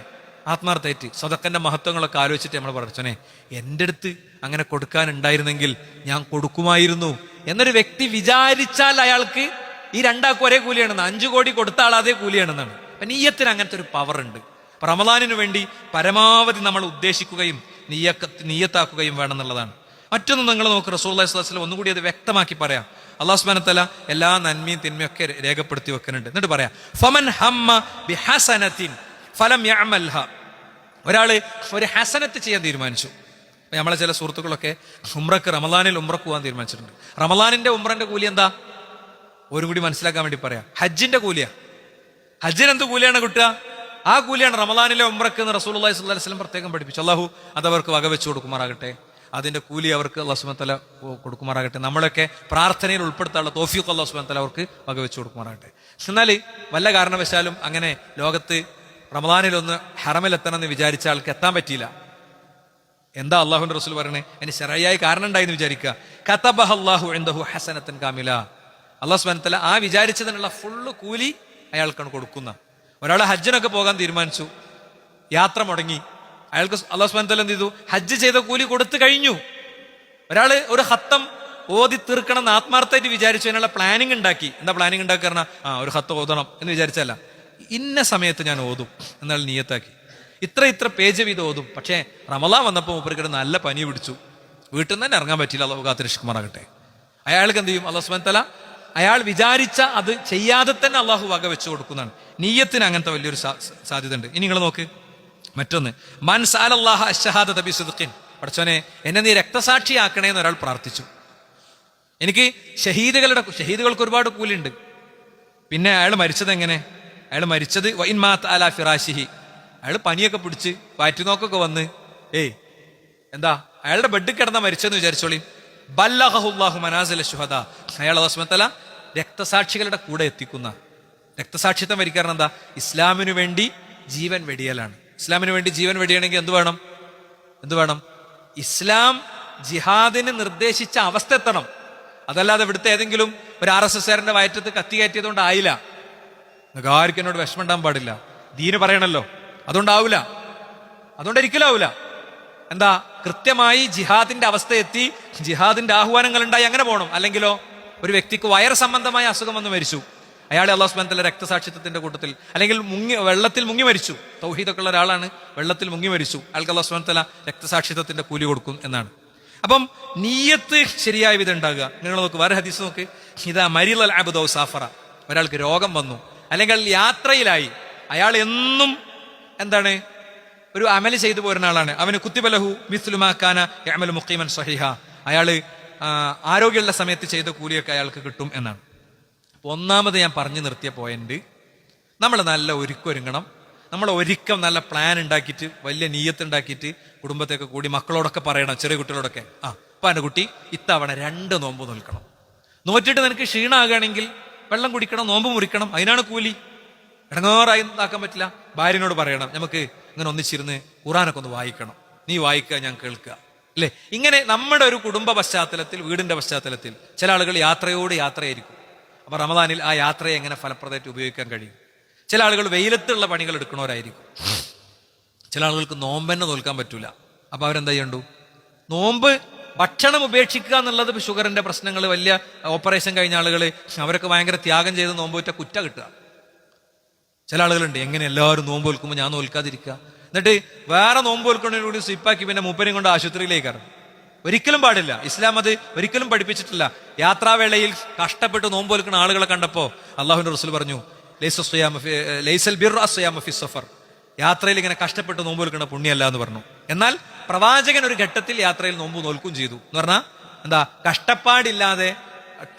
ആത്മാർത്ഥമായിട്ട് സ്വതക്കന്റെ മഹത്വങ്ങളൊക്കെ ആലോചിച്ചിട്ട് നമ്മൾ പടച്ചോനെ എൻ്റെ അടുത്ത് അങ്ങനെ കൊടുക്കാനുണ്ടായിരുന്നെങ്കിൽ ഞാൻ കൊടുക്കുമായിരുന്നു എന്നൊരു വ്യക്തി വിചാരിച്ചാൽ അയാൾക്ക് ഈ രണ്ടാൾക്കും ഒരേ കൂലിയാണെന്ന്. 5 കോടി കൊടുത്ത ആൾ അതേ കൂലിയാണെന്നാണ്. അപ്പൊ നീയത്തിന് അങ്ങനത്തെ ഒരു പവർ ഉണ്ട്. അപ്പൊ റമദാനിന് വേണ്ടി പരമാവധി നമ്മൾ ഉദ്ദേശിക്കുകയും നീയത്താക്കുകയും വേണമെന്നുള്ളതാണ്. മറ്റൊന്ന് നിങ്ങൾ നോക്ക്, റസൂലുള്ളാഹി സ്വല്ലല്ലാഹു അലൈഹി വസല്ലം ഒന്നുകൂടി അത് വ്യക്തമാക്കി പറയാം. അല്ലാഹു സുബ്ഹാനഹു വ തആല എല്ലാ നന്മയും തിന്മയും ഒക്കെ രേഖപ്പെടുത്തി വെക്കുന്നുണ്ട്. എന്നിട്ട് പറയാം, ഫമൻ ഹമ്മ ബിഹസനത്തിൻ ഫലം യഅമൽഹ. ഒരാള് ഒരു ഹസനത്ത് ചെയ്യാൻ തീരുമാനിച്ചു. നമ്മളെ ചില സുഹൃത്തുക്കളൊക്കെ റമദാനിൽ ഉംറക്ക് പോകാൻ തീരുമാനിച്ചിട്ടുണ്ട്. റമദാനിന്റെ ഉംറന്റെ കൂലി എന്താ? ഒരു കൂടി മനസ്സിലാക്കാൻ വേണ്ടി പറയാം, ഹജ്ജിന്റെ കൂലിയാ. ഹജ്ജിന് എന്ത് കൂലിയാണ് കിട്ടുക? ആ കൂലിയാണ് റമദാനിലെ ഉംറക്ക് എന്ന് റസൂലുള്ളാഹി സ്വല്ലല്ലാഹു അലൈഹി വസല്ലം പ്രത്യേകം പഠിപ്പിച്ചു. അല്ലാഹു അതവർക്ക് വകവെച്ചു കൊടുക്കുമാറാകട്ടെ. അതിന്റെ കൂലി അവർക്ക് അല്ലാഹു സുബ്ഹാനഹു വ തആല കൊടുക്കുമാറാകട്ടെ. നമ്മളൊക്കെ പ്രാർത്ഥനയിൽ ഉൾപ്പെടുത്താനുള്ള തൗഫീഖ് അല്ലാഹു സുബ്ഹാനഹു വ തആല അവർക്ക് വകവെച്ചു കൊടുക്കുമാറാകട്ടെ. എന്നാൽ വല്ല കാരണവശാലും അങ്ങനെ ലോകത്ത് റമദാനിലൊന്ന് ഹറമിലെത്തണമെന്ന് വിചാരിച്ച ആൾക്ക് എത്താൻ പറ്റിയില്ല. എന്താ അള്ളാഹുവിന്റെ റസൂൽ പറയണേ? അതിന് ശരഈയായ കാരണം ഉണ്ടായെന്ന് വിചാരിക്കുക. കതബഹ അല്ലാഹു ഇൻദഹു ഹസനത്തൻ കാമില. അല്ലാഹു സുബ്ഹാനഹു വ തആല ആ വിചാരിച്ചതിനുള്ള ഫുള്ള് കൂലി അയാൾക്കാണ് കൊടുക്കുന്ന. ഒരാൾ ഹജ്ജിനൊക്കെ പോകാൻ തീരുമാനിച്ചു, യാത്ര മുടങ്ങി, അയാൾക്ക് അല്ലാഹു സുബ്ഹാനഹു വ തആല എന്ത് ചെയ്തു? ഹജ്ജ് ചെയ്ത കൂലി കൊടുത്തു കഴിഞ്ഞു. ഒരാള് ഒരു ഖത്തം ഓതി തീർക്കണം എന്ന് ആത്മാർത്ഥമായിട്ട് വിചാരിച്ചു, അതിനുള്ള പ്ലാനിങ് ഉണ്ടാക്കി. എന്താ പ്ലാനിങ് ഉണ്ടാക്കി പറഞ്ഞാൽ, ഒരു ഖത്തം ഓതണം എന്ന് വിചാരിച്ചല്ല, ഇന്ന സമയത്ത് ഞാൻ ഓതും എന്നാൽ നിയത്താക്കി, ഇത്ര പേജ് വീതം ഓതും. പക്ഷേ റമദാൻ വന്നപ്പോൾ മൂപ്പർക്ക് നല്ല പനി പിടിച്ചു, വീട്ടിൽ നിന്ന് തന്നെ ഇറങ്ങാൻ പറ്റില്ല. അല്ലാഹു കാത്തുരക്ഷിക്കുമാറാകട്ടെ. അയാൾക്ക് എന്ത് ചെയ്യും? അല്ലാഹു സുബ്ഹാനഹു വ തആല അയാൾ വിചാരിച്ച അത് ചെയ്യാതെ തന്നെ അള്ളാഹു വക വെച്ചു കൊടുക്കുന്നതാണ്. നീയത്തിന് അങ്ങനത്തെ വലിയൊരു സാധ്യത ഉണ്ട്. ഇനി നിങ്ങൾ നോക്ക്, മറ്റൊന്ന്, മൻ സഅലല്ലാഹ അശ്ശഹാദത ബിസിദ്ഖിൻ. പടച്ചോനെ എന്നെ നീ രക്തസാക്ഷിയാക്കണേ എന്ന് ഒരാൾ പ്രാർത്ഥിച്ചു. എനിക്ക് ഷഹീദുകൾക്ക് ഒരുപാട് കൂലിയുണ്ട്. പിന്നെ അയാൾ മരിച്ചത് എങ്ങനെ? അയാൾ മരിച്ചത് വഇൻ മാത അലാ ഫിറാശിഹി. അയാൾ പനിയൊക്കെ പിടിച്ച് വയറ്റുനോക്കൊക്കെ വന്ന് എന്താ അയാളുടെ ബെഡിൽ കിടന്ന മരിച്ചെന്ന് വിചാരിച്ചോളി. ബല്ലഗഹുല്ലാഹു മനാസില ശുഹദാ. അയാൾ അല്ലാഹു സുബ്ഹാനഹു വ തആല രക്തസാക്ഷികളുടെ കൂടെ എത്തിക്കുന്ന. രക്തസാക്ഷിത്വം വരിക്കാരണം എന്താ? ഇസ്ലാമിനു വേണ്ടി ജീവൻ വെടിയലാണ്. ഇസ്ലാമിന് വേണ്ടി ജീവൻ വെടിയണമെങ്കിൽ എന്ത് വേണം? ഇസ്ലാം ജിഹാദിന് നിർദ്ദേശിച്ച അവസ്ഥ എത്തണം. അതല്ലാതെ ഇവിടുത്തെ ഏതെങ്കിലും ഒരു RSSകാരന്റെ വയറ്റത്ത് കത്തി കയറ്റിയതുകൊണ്ട് ആയില്ല. ആർക്കും എന്നോട് വിഷമം ഉണ്ടാകാൻ പാടില്ല, ദീന് പറയണല്ലോ, അതുകൊണ്ടാവൂല, അതുകൊണ്ടൊരിക്കലും ആവൂല. എന്താ? കൃത്യമായി ജിഹാദിന്റെ അവസ്ഥ എത്തി, ജിഹാദിന്റെ ആഹ്വാനങ്ങൾ ഉണ്ടായി, അങ്ങനെ പോകണം. അല്ലെങ്കിലോ ഒരു വ്യക്തിക്ക് വയറ് സംബന്ധമായ അസുഖം വന്ന് മരിച്ചു, അയാളെ അല്ലാഹു സുബ്ഹാനഹു വ തആല രക്തസാക്ഷിത്വത്തിന്റെ കൂട്ടത്തിൽ, അല്ലെങ്കിൽ വെള്ളത്തിൽ മുങ്ങി മരിച്ചു, തൗഹീദൊക്കെ ഉള്ള ഒരാളാണ്, വെള്ളത്തിൽ മുങ്ങി മരിച്ചു, അയാൾക്ക് അല്ലാഹു സുബ്ഹാനഹു വ തആല രക്തസാക്ഷിത്വത്തിന്റെ കൂലി കൊടുക്കും എന്നാണ്. അപ്പം നീയത്ത് ശരിയായ വിധം ഉണ്ടാകുക. നിങ്ങൾ നോക്ക്, വേറെ ഹദീസ് നോക്ക്, ഇതാ മരിലൽ അബ്ദു സാഫറ. ഒരാൾക്ക് രോഗം വന്നു, അല്ലെങ്കിൽ യാത്രയിലായി, അയാൾ എന്നും എന്താണ് ഒരു അമല് ചെയ്തു പോരുന്ന ആളാണ്, അവന് കുത്തിബലഹു മിസ്ലു മാ കാന യഅമലു മുഖീമൻ സ്വഹീഹ. അയാൾ ആരോഗ്യമുള്ള സമയത്ത് ചെയ്ത കൂലിയൊക്കെ അയാൾക്ക് കിട്ടും എന്നാണ്. ഒന്നാമത് ഞാൻ പറഞ്ഞു നിർത്തിയ പോയിന്റ്, നമ്മൾ നല്ല ഒരുങ്ങണം. നമ്മൾ നല്ല പ്ലാൻ ഉണ്ടാക്കിയിട്ട്, വലിയ നീയത്ത് ഉണ്ടാക്കിയിട്ട്, കുടുംബത്തൊക്കെ കൂടി മക്കളോടൊക്കെ പറയണം, ചെറിയ കുട്ടികളോടൊക്കെ, അപ്പൊ എൻ്റെ കുട്ടി ഇത്തവണ 2 നോമ്പ് നോൽക്കണം. നോറ്റിട്ട് നിനക്ക് ക്ഷീണമാകുകയാണെങ്കിൽ വെള്ളം കുടിക്കണം, നോമ്പ് മുറിക്കണം, അതിനാണ് കൂലി. ഇടങ്ങാറായി ഇതാക്കാൻ പറ്റില്ല. ഭാര്യനോട് പറയണം, നമുക്ക് ഇങ്ങനെ ഒന്നിച്ചിരുന്ന് ഖുർആനൊക്കെ ഒന്ന് വായിക്കണം, നീ വായിക്കുക, ഞാൻ കേൾക്കുക, അല്ലേ? ഇങ്ങനെ നമ്മുടെ ഒരു കുടുംബ പശ്ചാത്തലത്തിൽ, വീടിന്റെ പശ്ചാത്തലത്തിൽ ചില ആളുകൾ യാത്രയായിരിക്കും. അപ്പൊ റമദാനിൽ ആ യാത്രയെ എങ്ങനെ ഫലപ്രദമായിട്ട് ഉപയോഗിക്കാൻ കഴിയും? ചില ആളുകൾ വെയിലത്തുള്ള പണികൾ എടുക്കണവരായിരിക്കും. ചില ആളുകൾക്ക് നോമ്പന്നെ നോൽക്കാൻ പറ്റൂല. അപ്പൊ അവരെന്താ ചെയ്യണ്ടു? നോമ്പ് ഭക്ഷണം ഉപേക്ഷിക്കുക എന്നുള്ളത്, ഷുഗറിന്റെ പ്രശ്നങ്ങൾ, വലിയ ഓപ്പറേഷൻ കഴിഞ്ഞ ആളുകൾ, അവരൊക്കെ ഭയങ്കര ത്യാഗം ചെയ്ത് നോമ്പ് വെച്ച കുറ്റ കിട്ടുക. ചില ആളുകളുണ്ട്, എങ്ങനെ എല്ലാവരും നോമ്പ് വെൽക്കുമ്പോൾ ഞാൻ നോൽക്കാതിരിക്കുക, എന്നിട്ട് വേറെ നോമ്പ് വെൽക്കുന്നതിന് കൂടി സ്വിപ്പാക്കി പിന്നെ മൂപ്പരെയും കൊണ്ട് ആശുപത്രിയിലേക്ക് ഇറങ്ങും. ഒരിക്കലും പാടില്ല. ഇസ്ലാം അത് ഒരിക്കലും പഠിപ്പിച്ചിട്ടില്ല. യാത്രാവേളയിൽ കഷ്ടപ്പെട്ട് നോമ്പ് വെൽക്കുന്ന ആളുകളെ കണ്ടപ്പോ അള്ളാഹുവിന്റെ റസൂൽ പറഞ്ഞു, ലൈസൽ ബിർറു അസ്സിയാമു ഫി സഫർ. യാത്രയിൽ ഇങ്ങനെ കഷ്ടപ്പെട്ട് നോമ്പ് വെൽക്കുന്ന പുണ്യമല്ല എന്ന് പറഞ്ഞു. എന്നാൽ പ്രവാചകൻ ഒരു ഘട്ടത്തിൽ യാത്രയിൽ നോമ്പ് നോൽക്കും ചെയ്തു എന്ന് പറഞ്ഞാൽ, എന്താ കഷ്ടപ്പാടില്ലാതെ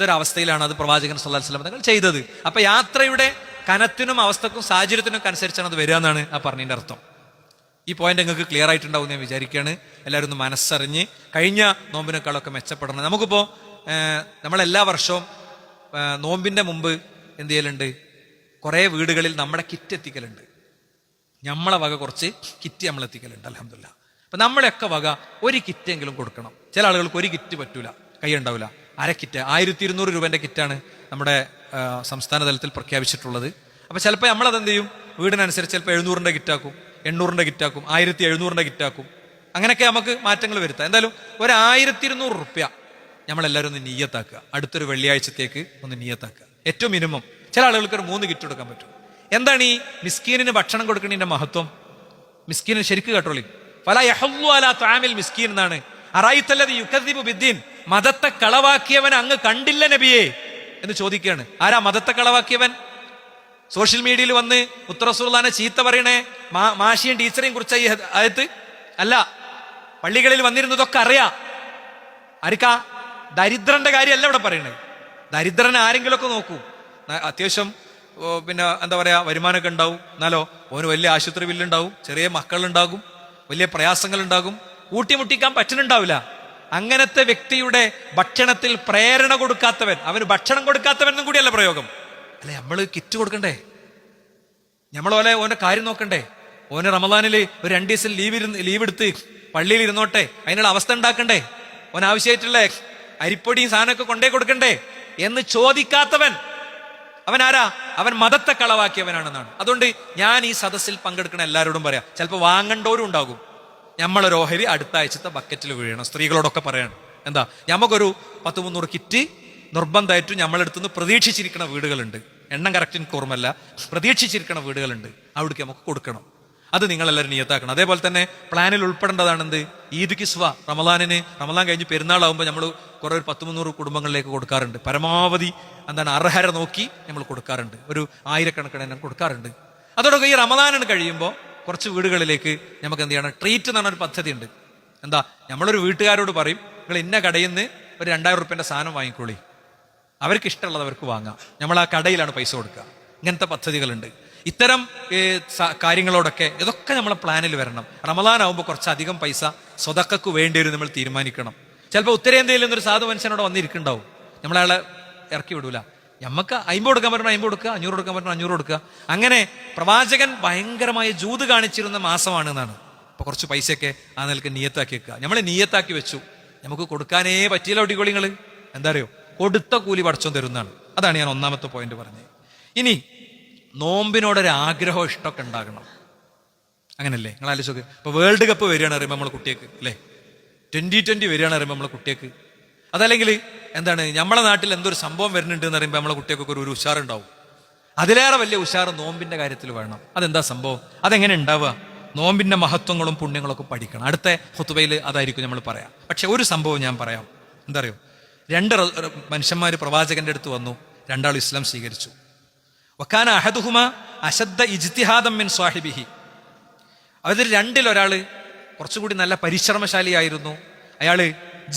ഒരവസ്ഥയിലാണ് അത് പ്രവാചകൻ സല്ലല്ലാഹു അലൈഹി വസല്ലം തങ്ങൾ ചെയ്തത്. അപ്പൊ യാത്രയുടെ കനത്തിനും അവസ്ഥക്കും സാഹചര്യത്തിനും ഒക്കെ അനുസരിച്ചാണ് അത് വരിക എന്നാണ് ആ പറഞ്ഞതിന്റെ അർത്ഥം. ഈ പോയിന്റ് നിങ്ങൾക്ക് ക്ലിയർ ആയിട്ടുണ്ടാവും ഞാൻ വിചാരിക്കുകയാണ്. എല്ലാവരും ഒന്ന് മനസ്സറിഞ്ഞ് കഴിഞ്ഞ നോമ്പിനേക്കാളൊക്കെ മെച്ചപ്പെടണം. നമുക്കിപ്പോൾ നമ്മളെല്ലാ വർഷവും നോമ്പിന്റെ മുമ്പ് എന്ത് ചെയ്യലുണ്ട്, കുറേ വീടുകളിൽ നമ്മുടെ കിറ്റ് എത്തിക്കലുണ്ട്. നമ്മളെ വക കുറച്ച് കിറ്റ് നമ്മൾ എത്തിക്കലുണ്ട് അൽഹംദുലില്ലാ. അപ്പം നമ്മളെയൊക്കെ വക ഒരു കിറ്റെങ്കിലും കൊടുക്കണം. ചില ആളുകൾക്ക് ഒരു കിറ്റ് പറ്റൂല, കൈ ഉണ്ടാവില്ല. അര കിറ്റ് 1200 രൂപേൻ്റെ കിറ്റാണ് നമ്മുടെ സംസ്ഥാന തലത്തിൽ പ്രഖ്യാപിച്ചിട്ടുള്ളത്. അപ്പം ചിലപ്പോൾ നമ്മളതെന്ത് ചെയ്യും, വീടിനനുസരിച്ച് ചിലപ്പോൾ 700ൻ്റെ കിറ്റാക്കും, 800ൻ്റെ കിറ്റാക്കും, 1700ൻ്റെ കിറ്റാക്കും. അങ്ങനെയൊക്കെ നമുക്ക് മാറ്റങ്ങൾ വരുത്താം. എന്തായാലും ഒരു 1200 റുപ്യ നമ്മളെല്ലാവരും ഒന്ന് നീയത്താക്കുക. അടുത്തൊരു വെള്ളിയാഴ്ചത്തേക്ക് ഒന്ന് നീയത്താക്കുക. ഏറ്റവും മിനിമം. ചില ആളുകൾക്ക് ഒരു 3 കിറ്റ് കൊടുക്കാൻ പറ്റും. എന്താണ് ഈ മിസ്കീനിന് ഭക്ഷണം കൊടുക്കുന്നതിന്റെ മഹത്വം? മിസ്കീന് ശരിക്ക് കേട്ടോളി. ഫലാ യഹല്ലു അലാ തആമിൽ മിസ്കീൻ എന്നാണ്. അറഅയ്തല്ലദി യുകദ്ദിബു ബിദ്ദീൻ, മതത്തെ കളവാക്കിയവൻ അങ്ങ് കണ്ടില്ല നബിയേ എന്ന് ചോദിക്കുകയാണ്. ആരാ മതത്തെ കളവാക്കിയവൻ? സോഷ്യൽ മീഡിയയിൽ വന്ന് മുത്തറസൂലുള്ളാഹിനെ ചീത്ത പറയണേ മാഷിയും ടീച്ചറെയും കുറിച്ച് ഈ ആയത്ത് അല്ല, പള്ളികളിൽ വന്നിരുന്നതൊക്കെ അറിയാം. ആർക്കാ? ദരിദ്രന്റെ കാര്യമല്ല ഇവിടെ പറയണത്. ദരിദ്രനെ ആരെങ്കിലുമൊക്കെ നോക്കൂ, അത്യാവശ്യം പിന്നെ എന്താ പറയാ വരുമാനമൊക്കെ ഉണ്ടാവും, എന്നാലോ ഓന് വലിയ ആശുപത്രി ബില്ലുണ്ടാവും, ചെറിയ മക്കളുണ്ടാകും, വലിയ പ്രയാസങ്ങൾ ഉണ്ടാകും, കൂട്ടിമുട്ടിക്കാൻ പറ്റുന്നുണ്ടാവില്ല. അങ്ങനത്തെ വ്യക്തിയുടെ ഭക്ഷണത്തിൽ പ്രേരണ കൊടുക്കാത്തവൻ, അവന് ഭക്ഷണം കൊടുക്കാത്തവനും കൂടിയല്ല പ്രയോഗം. അല്ലെ, നമ്മൾ കിറ്റ് കൊടുക്കണ്ടേ? നമ്മളോലെ ഓന്റെ കാര്യം നോക്കണ്ടേ? ഓന് റമദാനിൽ ഒരു 2 ദിവസം ലീവ് എടുത്ത് പള്ളിയിൽ ഇരുന്നോട്ടെ, അതിനുള്ള അവസ്ഥ ഉണ്ടാക്കണ്ടേ? ഓൻ ആവശ്യമായിട്ടുള്ള അരിപ്പൊടിയും സാധനമൊക്കെ കൊണ്ടേ കൊടുക്കണ്ടേ എന്ന് ചോദിക്കാത്തവൻ അവൻ ആരാ? അവൻ മതത്തെ കളവാക്കിയവനാണെന്നാണ്. അതുകൊണ്ട് ഞാൻ ഈ സദസ്സിൽ പങ്കെടുക്കുന്ന എല്ലാവരോടും പറയാം, ചിലപ്പോൾ വാങ്ങണ്ടോരും ഉണ്ടാകും. നമ്മളൊരു ഓഹരി അടുത്ത ആഴ്ചത്തെ ബക്കറ്റിൽ വീഴണം. സ്ത്രീകളോടൊക്കെ പറയണം, എന്താ നമുക്കൊരു 200-300 കിറ്റ് നിർബന്ധമായിട്ടും നമ്മളെടുത്തുനിന്ന് പ്രതീക്ഷിച്ചിരിക്കുന്ന വീടുകളുണ്ട്. എണ്ണം കറക്റ്റ് എനിക്ക് ഓർമ്മല്ല, പ്രതീക്ഷിച്ചിരിക്കുന്ന വീടുകളുണ്ട്. അവിടേക്ക് നമുക്ക് കൊടുക്കണം. അത് നിങ്ങളെല്ലാവരും നിയത്താക്കണം. അതേപോലെ തന്നെ പ്ലാനിൽ ഉൾപ്പെടേണ്ടതാണെന്ത്, ഈദ് കിസ്വ. റമദാൻ കഴിഞ്ഞ് പെരുന്നാളാകുമ്പോൾ നമ്മൾ കുറെ ഒരു 200-300 കുടുംബങ്ങളിലേക്ക് കൊടുക്കാറുണ്ട്. പരമാവധി അർഹര നോക്കി നമ്മൾ കൊടുക്കാറുണ്ട്. ഒരു 1000കണക്കിന് കൊടുക്കാറുണ്ട്. അതോടൊക്കെ ഈ റമദാനാണ് കഴിയുമ്പോൾ കുറച്ച് വീടുകളിലേക്ക് നമുക്ക് എന്ത് ചെയ്യണം, ട്രീറ്റ് എന്ന് പറഞ്ഞൊരു പദ്ധതി ഉണ്ട്. എന്താ, നമ്മളൊരു വീട്ടുകാരോട് പറയും, നിങ്ങൾ ഇന്ന കടയിൽ നിന്ന് ഒരു 2000 റുപ്യൻ്റെ സാധനം വാങ്ങിക്കോളി, അവർക്ക് ഇഷ്ടമുള്ളത് അവർക്ക് വാങ്ങാം, നമ്മൾ ആ കടയിലാണ് പൈസ കൊടുക്കുക. ഇങ്ങനത്തെ പദ്ധതികളുണ്ട്. ഇത്തരം കാര്യങ്ങളോടൊക്കെ ഇതൊക്കെ നമ്മളെ പ്ലാനിൽ വരണം. റമദാൻ ആകുമ്പോൾ കുറച്ചധികം പൈസ സ്വതക്കക്ക് വേണ്ടി വരും നമ്മൾ തീരുമാനിക്കണം. ചിലപ്പോൾ ഉത്തരേന്ത്യയിൽ നിന്നൊരു സാധു മനുഷ്യനോട് വന്നിരിക്കുന്നുണ്ടാവും, നമ്മളയാളെ ഇറക്കി വിടൂല. നമുക്ക് 50 കൊടുക്കാൻ പറ്റുന്ന 50 കൊടുക്കുക, 500 കൊടുക്കാൻ പറ്റുന്ന 500 കൊടുക്കുക. അങ്ങനെ പ്രവാചകൻ ഭയങ്കരമായ ജൂത് കാണിച്ചിരുന്ന മാസമാണ് എന്നാണ്. അപ്പൊ കുറച്ച് പൈസയൊക്കെ ആ നിലക്ക് നിയത്താക്കി വെക്കുക. നമ്മൾ നിയത്താക്കി വെച്ചു, നമുക്ക് കൊടുക്കാനേ പറ്റിയില്ല ഒട്ടിക്കോളിങ്ങൾ. എന്താ അറിയോ, കൊടുത്ത കൂലി പടച്ചോൻ തരുന്നതാണ്. അതാണ് ഞാൻ ഒന്നാമത്തെ പോയിന്റ് പറഞ്ഞത്. ഇനി നോമ്പിനോടൊരു ആഗ്രഹം, ഇഷ്ടമൊക്കെ ഉണ്ടാകണം. അങ്ങനല്ലേ? നിങ്ങൾ ആലോചിച്ച് നോക്ക്. ഇപ്പൊ വേൾഡ് കപ്പ് വരികയാണ് അറിയുമ്പോൾ നമ്മളെ കുട്ടിയേക്ക്, അല്ലേ? 2020 വരികയാണ് അറിയുമ്പോൾ നമ്മളെ കുട്ടിയേക്ക്, അതല്ലെങ്കിൽ എന്താണ് നമ്മളെ നാട്ടിൽ എന്തൊരു സംഭവം വരുന്നുണ്ട് എന്ന് പറയുമ്പോൾ നമ്മളെ കുട്ടികൾക്ക് ഒരു ഉഷാറുണ്ടാവും. അതിലേറെ വലിയ ഉഷാറ് നോമ്പിന്റെ കാര്യത്തിൽ വേണം. അതെന്താ സംഭവം? അതെങ്ങനെ ഉണ്ടാവുക? നോമ്പിന്റെ മഹത്വങ്ങളും പുണ്യങ്ങളൊക്കെ പഠിക്കണം. അടുത്ത ഖുതുബയിൽ അതായിരിക്കും നമ്മൾ പറയാം. പക്ഷെ ഒരു സംഭവം ഞാൻ പറയാം. എന്താ അറിയോ, 2 മനുഷ്യന്മാർ പ്രവാചകന്റെ അടുത്ത് വന്നു, 2 ആൾ ഇസ്ലാം സ്വീകരിച്ചു. വക്കാന അഹദുഹുമ അശദ്ദ ഇജ്തിഹാദം മിൻ സ്വാഹിബിഹി. അതിൽ 2ൽ ഒരാള് കുറച്ചുകൂടി നല്ല പരിശ്രമശാലിയായിരുന്നു. അയാള്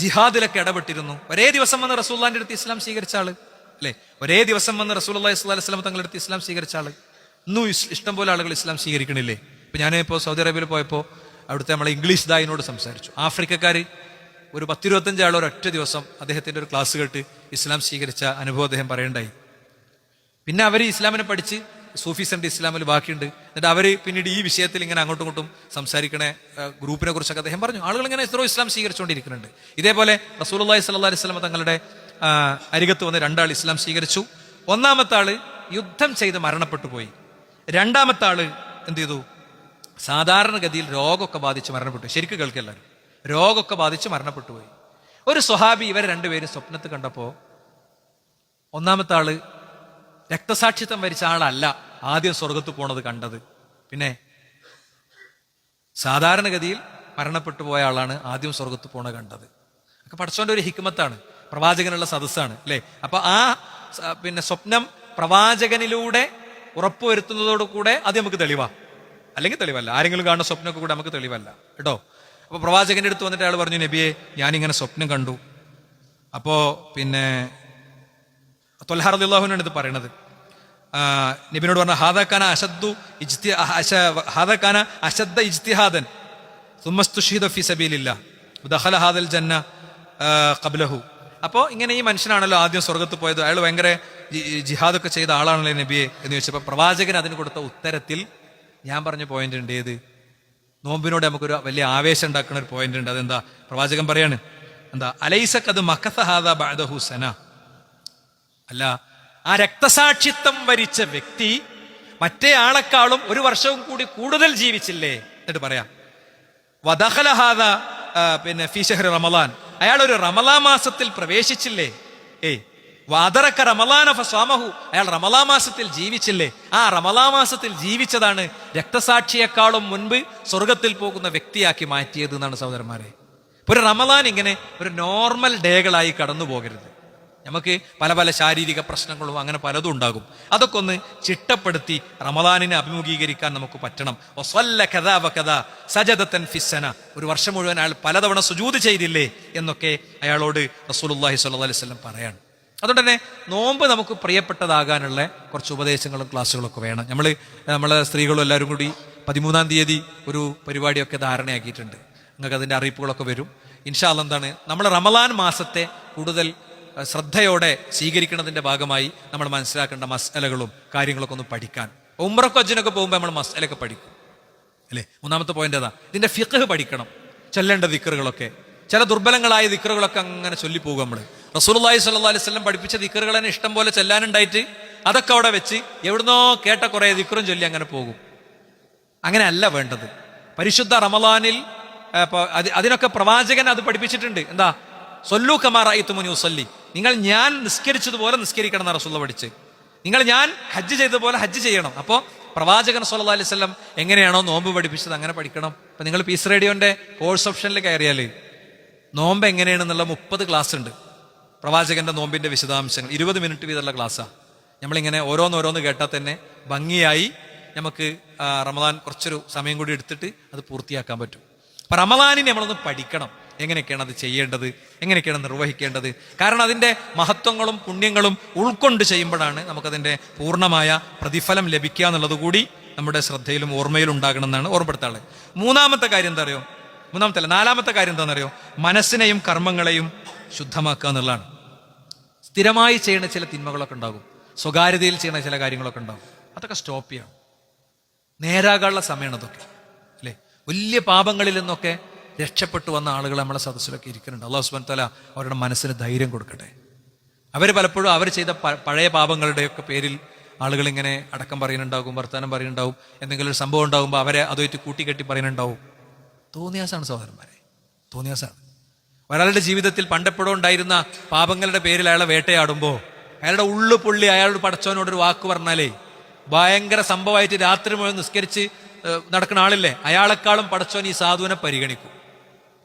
ജിഹാദിലൊക്കെ ഇടപെട്ടിരുന്നു. ഒരേ ദിവസം വന്ന് റസൂലുള്ളാഹിന്റെ അടുത്ത് ഇസ്ലാം സ്വീകരിച്ച ആള്, അല്ലെ? ഒരേ ദിവസം വന്ന് റസൂലുള്ളാഹി സ്വല്ലല്ലാഹു അലൈഹി വസല്ലം തങ്ങളുടെ അടുത്ത് ഇസ്ലാം സ്വീകരിച്ച ആള്. ഇന്നും ഇഷ്ടം പോലെ ആളുകൾ ഇസ്ലാം സ്വീകരിക്കണില്ലേ? ഇപ്പൊ ഞാനിപ്പോൾ സൗദി അറേബ്യയിൽ പോയപ്പോൾ അവിടുത്തെ നമ്മളെ ഇംഗ്ലീഷ് ദായിനോട് സംസാരിച്ചു. ആഫ്രിക്കക്കാര് ഒരു 10-25 ആൾ ഒരൊറ്റ ദിവസം അദ്ദേഹത്തിന്റെ ഒരു ക്ലാസ് കേട്ട് ഇസ്ലാം സ്വീകരിച്ച അനുഭവം അദ്ദേഹം പറയണ്ടായി. പിന്നെ അവർ ഇസ്ലാമിനെ പഠിച്ച് സൂഫിസന്റെ ഇസ്ലാമിൽ ബാക്കിയുണ്ട്. എന്നിട്ട് അവർ പിന്നീട് ഈ വിഷയത്തിൽ ഇങ്ങനെ അങ്ങോട്ടും ഇങ്ങോട്ടും സംസാരിക്കണ ഗ്രൂപ്പിനെ കുറിച്ചൊക്കെ അദ്ദേഹം പറഞ്ഞു. ആളുകൾ ഇങ്ങനെ എത്രയോ ഇസ്ലാം സ്വീകരിച്ചുകൊണ്ടിരിക്കുന്നുണ്ട്. ഇതേപോലെ റസൂലുള്ളാഹി സ്വല്ലല്ലാഹു അലൈഹി വസല്ലം തങ്ങളുടെ അരികത്ത് വന്ന് 2 ആൾ ഇസ്ലാം സ്വീകരിച്ചു. ഒന്നാമത്തെ ആള് യുദ്ധം ചെയ്ത് മരണപ്പെട്ടു പോയി. 2ാമത്തെ ആള് എന്ത് ചെയ്തു? സാധാരണഗതിയിൽ രോഗമൊക്കെ ബാധിച്ച് മരണപ്പെട്ടു. ശരിക്കും കേൾക്കെല്ലാവരും, രോഗമൊക്കെ ബാധിച്ച് മരണപ്പെട്ടു പോയി. ഒരു സ്വഹാബി ഇവർ 2 പേരും സ്വപ്നത്ത് കണ്ടപ്പോ, ഒന്നാമത്തെ ആള് രക്തസാക്ഷിത്വം വരിച്ച ആളല്ല ആദ്യം സ്വർഗത്ത് പോണത് കണ്ടത്. പിന്നെ സാധാരണഗതിയിൽ മരണപ്പെട്ടു പോയ ആളാണ് ആദ്യം സ്വർഗത്ത് പോണ കണ്ടത്. ഒക്കെ പടച്ചോന്റെ ഒരു ഹിക്മത്താണ്, പ്രവാചകനുള്ള സദസ്സാണ്, അല്ലേ? അപ്പൊ ആ പിന്നെ സ്വപ്നം പ്രവാചകനിലൂടെ ഉറപ്പുവരുത്തുന്നതോടുകൂടെ അത് നമുക്ക് തെളിവാ, അല്ലെങ്കിൽ തെളിവല്ല. ആരെങ്കിലും കാണുന്ന സ്വപ്നമൊക്കെ കൂടെ നമുക്ക് തെളിവല്ല കേട്ടോ. അപ്പൊ പ്രവാചകന്റെ അടുത്ത് വന്നിട്ട് അയാൾ പറഞ്ഞു, നബിയെ ഞാനിങ്ങനെ സ്വപ്നം കണ്ടു, അപ്പോ പിന്നെ ത്വൽഹ റളിയല്ലാഹു അൻഹു ഇത് പറയണത്, നബിനോട് പറഞ്ഞ ഹാദാഖാന അശദ്ദ ഇജ്തിഹാദൻ സുമ്മസ്തുഷ്ഹിദ ഫീ സബീലില്ലാഹ് ദഖല ഹാദൽ ജന്ന ഖബ്ലഹു. അപ്പോൾ ഇങ്ങനെ ഈ മനുഷ്യനാണല്ലോ ആദ്യം സ്വർഗത്ത് പോയത്, അയാൾ ഭയങ്കര ജിഹാദൊക്കെ ചെയ്ത ആളാണല്ലോ നബിയെ എന്ന് ചോദിച്ചപ്പോൾ പ്രവാചകൻ അതിന് കൊടുത്ത ഉത്തരത്തിൽ ഞാൻ പറഞ്ഞ പോയിന്റ് ഉണ്ട്. ഏത്? നോമ്പിനോട് നമുക്കൊരു വലിയ ആവേശം ഉണ്ടാക്കുന്ന ഒരു പോയിന്റ് ഉണ്ട്. അതെന്താ? പ്രവാചകൻ പറയാണ്, എന്താ? അലൈസഖദ് മഖസ ഹാദാ ബഅദഹു സന. അല്ല, ആ രക്തസാക്ഷിത്വം വരിച്ച വ്യക്തി മറ്റേ ആളെക്കാളും ഒരു വർഷവും കൂടി കൂടുതൽ ജീവിച്ചില്ലേ? എന്നിട്ട് പറയാം വദഖല ഹാദാ പിന്നെ ഫീ ശഹ്രി റമളാൻ, അയാൾ ഒരു റമളാൻ മാസത്തിൽ പ്രവേശിച്ചില്ലേ? വാദറക്ക റമളാന ഫസ്വാമഹു, അയാൾ റമളാൻ മാസത്തിൽ ജീവിച്ചില്ലേ? ആ റമളാൻ മാസത്തിൽ ജീവിച്ചതാണ് രക്തസാക്ഷിയെക്കാളും മുൻപ് സ്വർഗത്തിൽ പോകുന്ന വ്യക്തിയാക്കി മാറ്റിയത് എന്നാണ് സഹോദരന്മാരെ. ഒരു റമളാൻ ഇങ്ങനെ ഒരു നോർമൽ ഡേകളായി കടന്നു പോകരുത്. നമുക്ക് പല പല ശാരീരിക പ്രശ്നങ്ങളും അങ്ങനെ പലതും ഉണ്ടാകും. അതൊക്കെ ഒന്ന് ചിട്ടപ്പെടുത്തി റമളാനിനെ അഭിമുഖീകരിക്കാൻ നമുക്ക് പറ്റണം. ഒരു വർഷം മുഴുവൻ അയാൾ പലതവണ സുജൂദ് ചെയ്തില്ലേ എന്നൊക്കെ അയാളോട് റസൂലുള്ളാഹി സ്വല്ലല്ലാഹു അലൈഹി വസല്ലം പറയാണ്. അതുകൊണ്ട് തന്നെ നോമ്പ് നമുക്ക് പ്രിയപ്പെട്ടതാകാനുള്ള കുറച്ച് ഉപദേശങ്ങളും ക്ലാസ്സുകളൊക്കെ വേണം. നമ്മളെ സ്ത്രീകളും എല്ലാവരും കൂടി 13-ാം തീയതി ഒരു പരിപാടിയൊക്കെ ധാരണയാക്കിയിട്ടുണ്ട്. നിങ്ങൾക്ക് അതിൻ്റെ അറിയിപ്പുകളൊക്കെ വരും ഇൻഷാ അല്ലാഹ്. എന്താണ്, നമ്മൾ റമളാൻ മാസത്തെ കൂടുതൽ ശ്രദ്ധയോടെ സ്വീകരിക്കുന്നതിൻ്റെ ഭാഗമായി നമ്മൾ മനസ്സിലാക്കേണ്ട മസ്അലകളും കാര്യങ്ങളൊക്കെ ഒന്ന് പഠിക്കാൻ. ഉംറക്കും ഹജ്ജിനൊക്കെ പോകുമ്പോൾ നമ്മൾ മസ്അലൊക്കെ പഠിക്കും അല്ലേ? 3-ാമത്തെ പോയിന്റ് അതാ. ഇതിൻ്റെ ഫിഖ് പഠിക്കണം. ചൊല്ലേണ്ട ദിക്റുകളൊക്കെ, ചില ദുർബലങ്ങളായ ദിക്റുകളൊക്കെ അങ്ങനെ ചൊല്ലിപ്പോകും. നമ്മൾ റസൂലുള്ളാഹി സ്വല്ലല്ലാഹു അലൈഹി വസല്ലം പഠിപ്പിച്ച ദിക്റുകൾ തന്നെ ഇഷ്ടം പോലെ ചെല്ലാനുണ്ടായിട്ട് അതൊക്കെ അവിടെ വെച്ച് എവിടുന്നോ കേട്ട കുറേ ദിക്റും ചൊല്ലി അങ്ങനെ പോകും. അങ്ങനെ അല്ല വേണ്ടത്. പരിശുദ്ധ റമളാനിൽ അതിനൊക്കെ പ്രവാചകൻ അത് പഠിപ്പിച്ചിട്ടുണ്ട്. എന്താ? സൊല്ലു കമാ റഅയ്തുമുനി ഉസല്ലി, നിങ്ങൾ ഞാൻ നിസ്കരിച്ചതുപോലെ നിസ്കരിക്കണം എന്ന റസൂലുള്ളാഹി പഠിച്ച്. നിങ്ങൾ ഞാൻ ഹജ്ജ് ചെയ്തതുപോലെ ഹജ്ജ് ചെയ്യണം. അപ്പോൾ പ്രവാചകൻ സ്വല്ലല്ലാഹു അലൈഹി വസല്ലം എങ്ങനെയാണോ നോമ്പ് പഠിപ്പിച്ചത് അങ്ങനെ പഠിക്കണം. ഇപ്പം നിങ്ങൾ പീസ് റേഡിയോന്റെ കോഴ്സ് ഓപ്ഷനിൽ കയറിയാൽ നോമ്പ് എങ്ങനെയാണെന്നുള്ള 30 ക്ലാസ് ഉണ്ട്. പ്രവാചകന്റെ നോമ്പിന്റെ വിശദാംശങ്ങൾ 20 മിനിറ്റ് വീതമുള്ള ക്ലാസ്സാണ്. നമ്മളിങ്ങനെ ഓരോന്നോരോന്ന് കേട്ടാൽ തന്നെ ഭംഗിയായി നമുക്ക് റമളാൻ കുറച്ചൊരു സമയം കൂടി എടുത്തിട്ട് അത് പൂർത്തിയാക്കാൻ പറ്റും. അപ്പം റമളാനിനെ നമ്മളൊന്ന് പഠിക്കണം. എങ്ങനെയൊക്കെയാണ് അത് ചെയ്യേണ്ടത്, എങ്ങനെയൊക്കെയാണ് നിർവഹിക്കേണ്ടത്. കാരണം അതിൻ്റെ മഹത്വങ്ങളും പുണ്യങ്ങളും ഉൾക്കൊണ്ട് ചെയ്യുമ്പോഴാണ് നമുക്കതിൻ്റെ പൂർണ്ണമായ പ്രതിഫലം ലഭിക്കുക എന്നുള്ളത് കൂടി നമ്മുടെ ശ്രദ്ധയിലും ഓർമ്മയിലും ഉണ്ടാകണം എന്നാണ് ഓർമ്മപ്പെടുത്താറുള്ളത്. 4-ാമത്തെ കാര്യം എന്താണെന്നറിയോ? മനസ്സിനെയും കർമ്മങ്ങളെയും ശുദ്ധമാക്കുക എന്നുള്ളതാണ്. സ്ഥിരമായി ചെയ്യുന്ന ചില തിന്മകളൊക്കെ ഉണ്ടാകും, സ്വകാര്യതയിൽ ചെയ്യുന്ന ചില കാര്യങ്ങളൊക്കെ ഉണ്ടാകും. അതൊക്കെ സ്റ്റോപ്പ് ചെയ്യണം. നേരാകാനുള്ള സമയമാണ് അതൊക്കെ അല്ലേ? വലിയ പാപങ്ങളിൽ നിന്നൊക്കെ രക്ഷപ്പെട്ടു വന്ന ആളുകൾ നമ്മളെ സദസ്സിലൊക്കെ ഇരിക്കുന്നുണ്ട്. അല്ലാഹു സുബ്ഹാനഹു വ തആല അവരുടെ മനസ്സിന് ധൈര്യം കൊടുക്കട്ടെ. അവർ പലപ്പോഴും അവർ ചെയ്ത പഴയ പാപങ്ങളുടെയൊക്കെ പേരിൽ ആളുകൾ ഇങ്ങനെ അടക്കം പറയുന്നുണ്ടാകും, വർത്തമാനം പറയുന്നുണ്ടാവും, എന്തെങ്കിലും ഒരു സംഭവം ഉണ്ടാകുമ്പോൾ അവരെ അതുമായിട്ട് കൂട്ടിക്കെട്ടി പറയുന്നുണ്ടാവും. തോന്നിയാസാണ് സഹോദരന്മാരെ, തോന്നിയാസാണ്. ഒരാളുടെ ജീവിതത്തിൽ പണ്ടെപ്പോഴും ഉണ്ടായിരുന്ന പാപങ്ങളുടെ പേരിൽ അയാളെ വേട്ടയാടുമ്പോൾ അയാളുടെ ഉള്ളു പൊള്ളി അയാളുടെ പടച്ചവനോടൊരു വാക്ക് പറഞ്ഞാലേ ഭയങ്കര സംഭവമായിട്ട് രാത്രി മുഴുവൻ നിസ്കരിച്ച് നടക്കുന്ന ആളില്ലേ, അയാളെക്കാളും പടച്ചവൻ ഈ സാധുവിനെ പരിഗണിക്കും.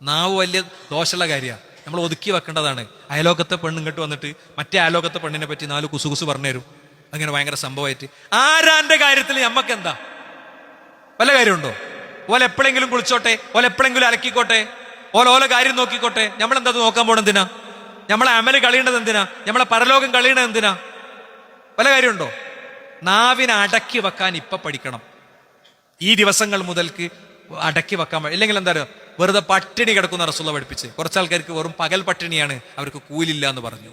നാവ് വലിയ ദോഷമുള്ള കാര്യമാണ്, നമ്മൾ ഒതുക്കി വെക്കേണ്ടതാണ്. അയലോകത്തെ പെണ്ണ് ഇങ്ങോട്ട് വന്നിട്ട് മറ്റേ അയലോകത്തെ പെണ്ണിനെ പറ്റി 4 കുസുകുസ് പറഞ്ഞു തരും. അങ്ങനെ ഭയങ്കര സംഭവമായിട്ട് ആരാന്റെ കാര്യത്തിൽ നമ്മക്ക് എന്താ വല്ല കാര്യമുണ്ടോ? ഓല എപ്പോഴെങ്കിലും കുളിച്ചോട്ടെ, ഓല എപ്പോഴെങ്കിലും അലക്കിക്കോട്ടെ, ഓല കാര്യം നോക്കിക്കോട്ടെ. നമ്മളെന്താ നോക്കാൻ പോണത് എന്തിനാ? നമ്മളെ അമല് കളിയേണ്ടത് എന്തിനാ? നമ്മളെ പരലോകം കളിയണത് എന്തിനാ? വല്ല കാര്യമുണ്ടോ? നാവിനെ അടക്കി വെക്കാൻ ഇപ്പൊ പഠിക്കണം. ഈ ദിവസങ്ങൾ മുതൽക്ക് അടക്കി വെക്കാൻ. ഇല്ലെങ്കിൽ എന്താ പറയുക, വെറുതെ പട്ടിണി കിടക്കുന്ന റസൂലുള്ളാഹി പഠിപ്പിച്ച്. കുറച്ചാൾക്കാർക്ക് വെറും പകൽ പട്ടിണിയാണ്, അവർക്ക് കൂലില്ല എന്ന് പറഞ്ഞു.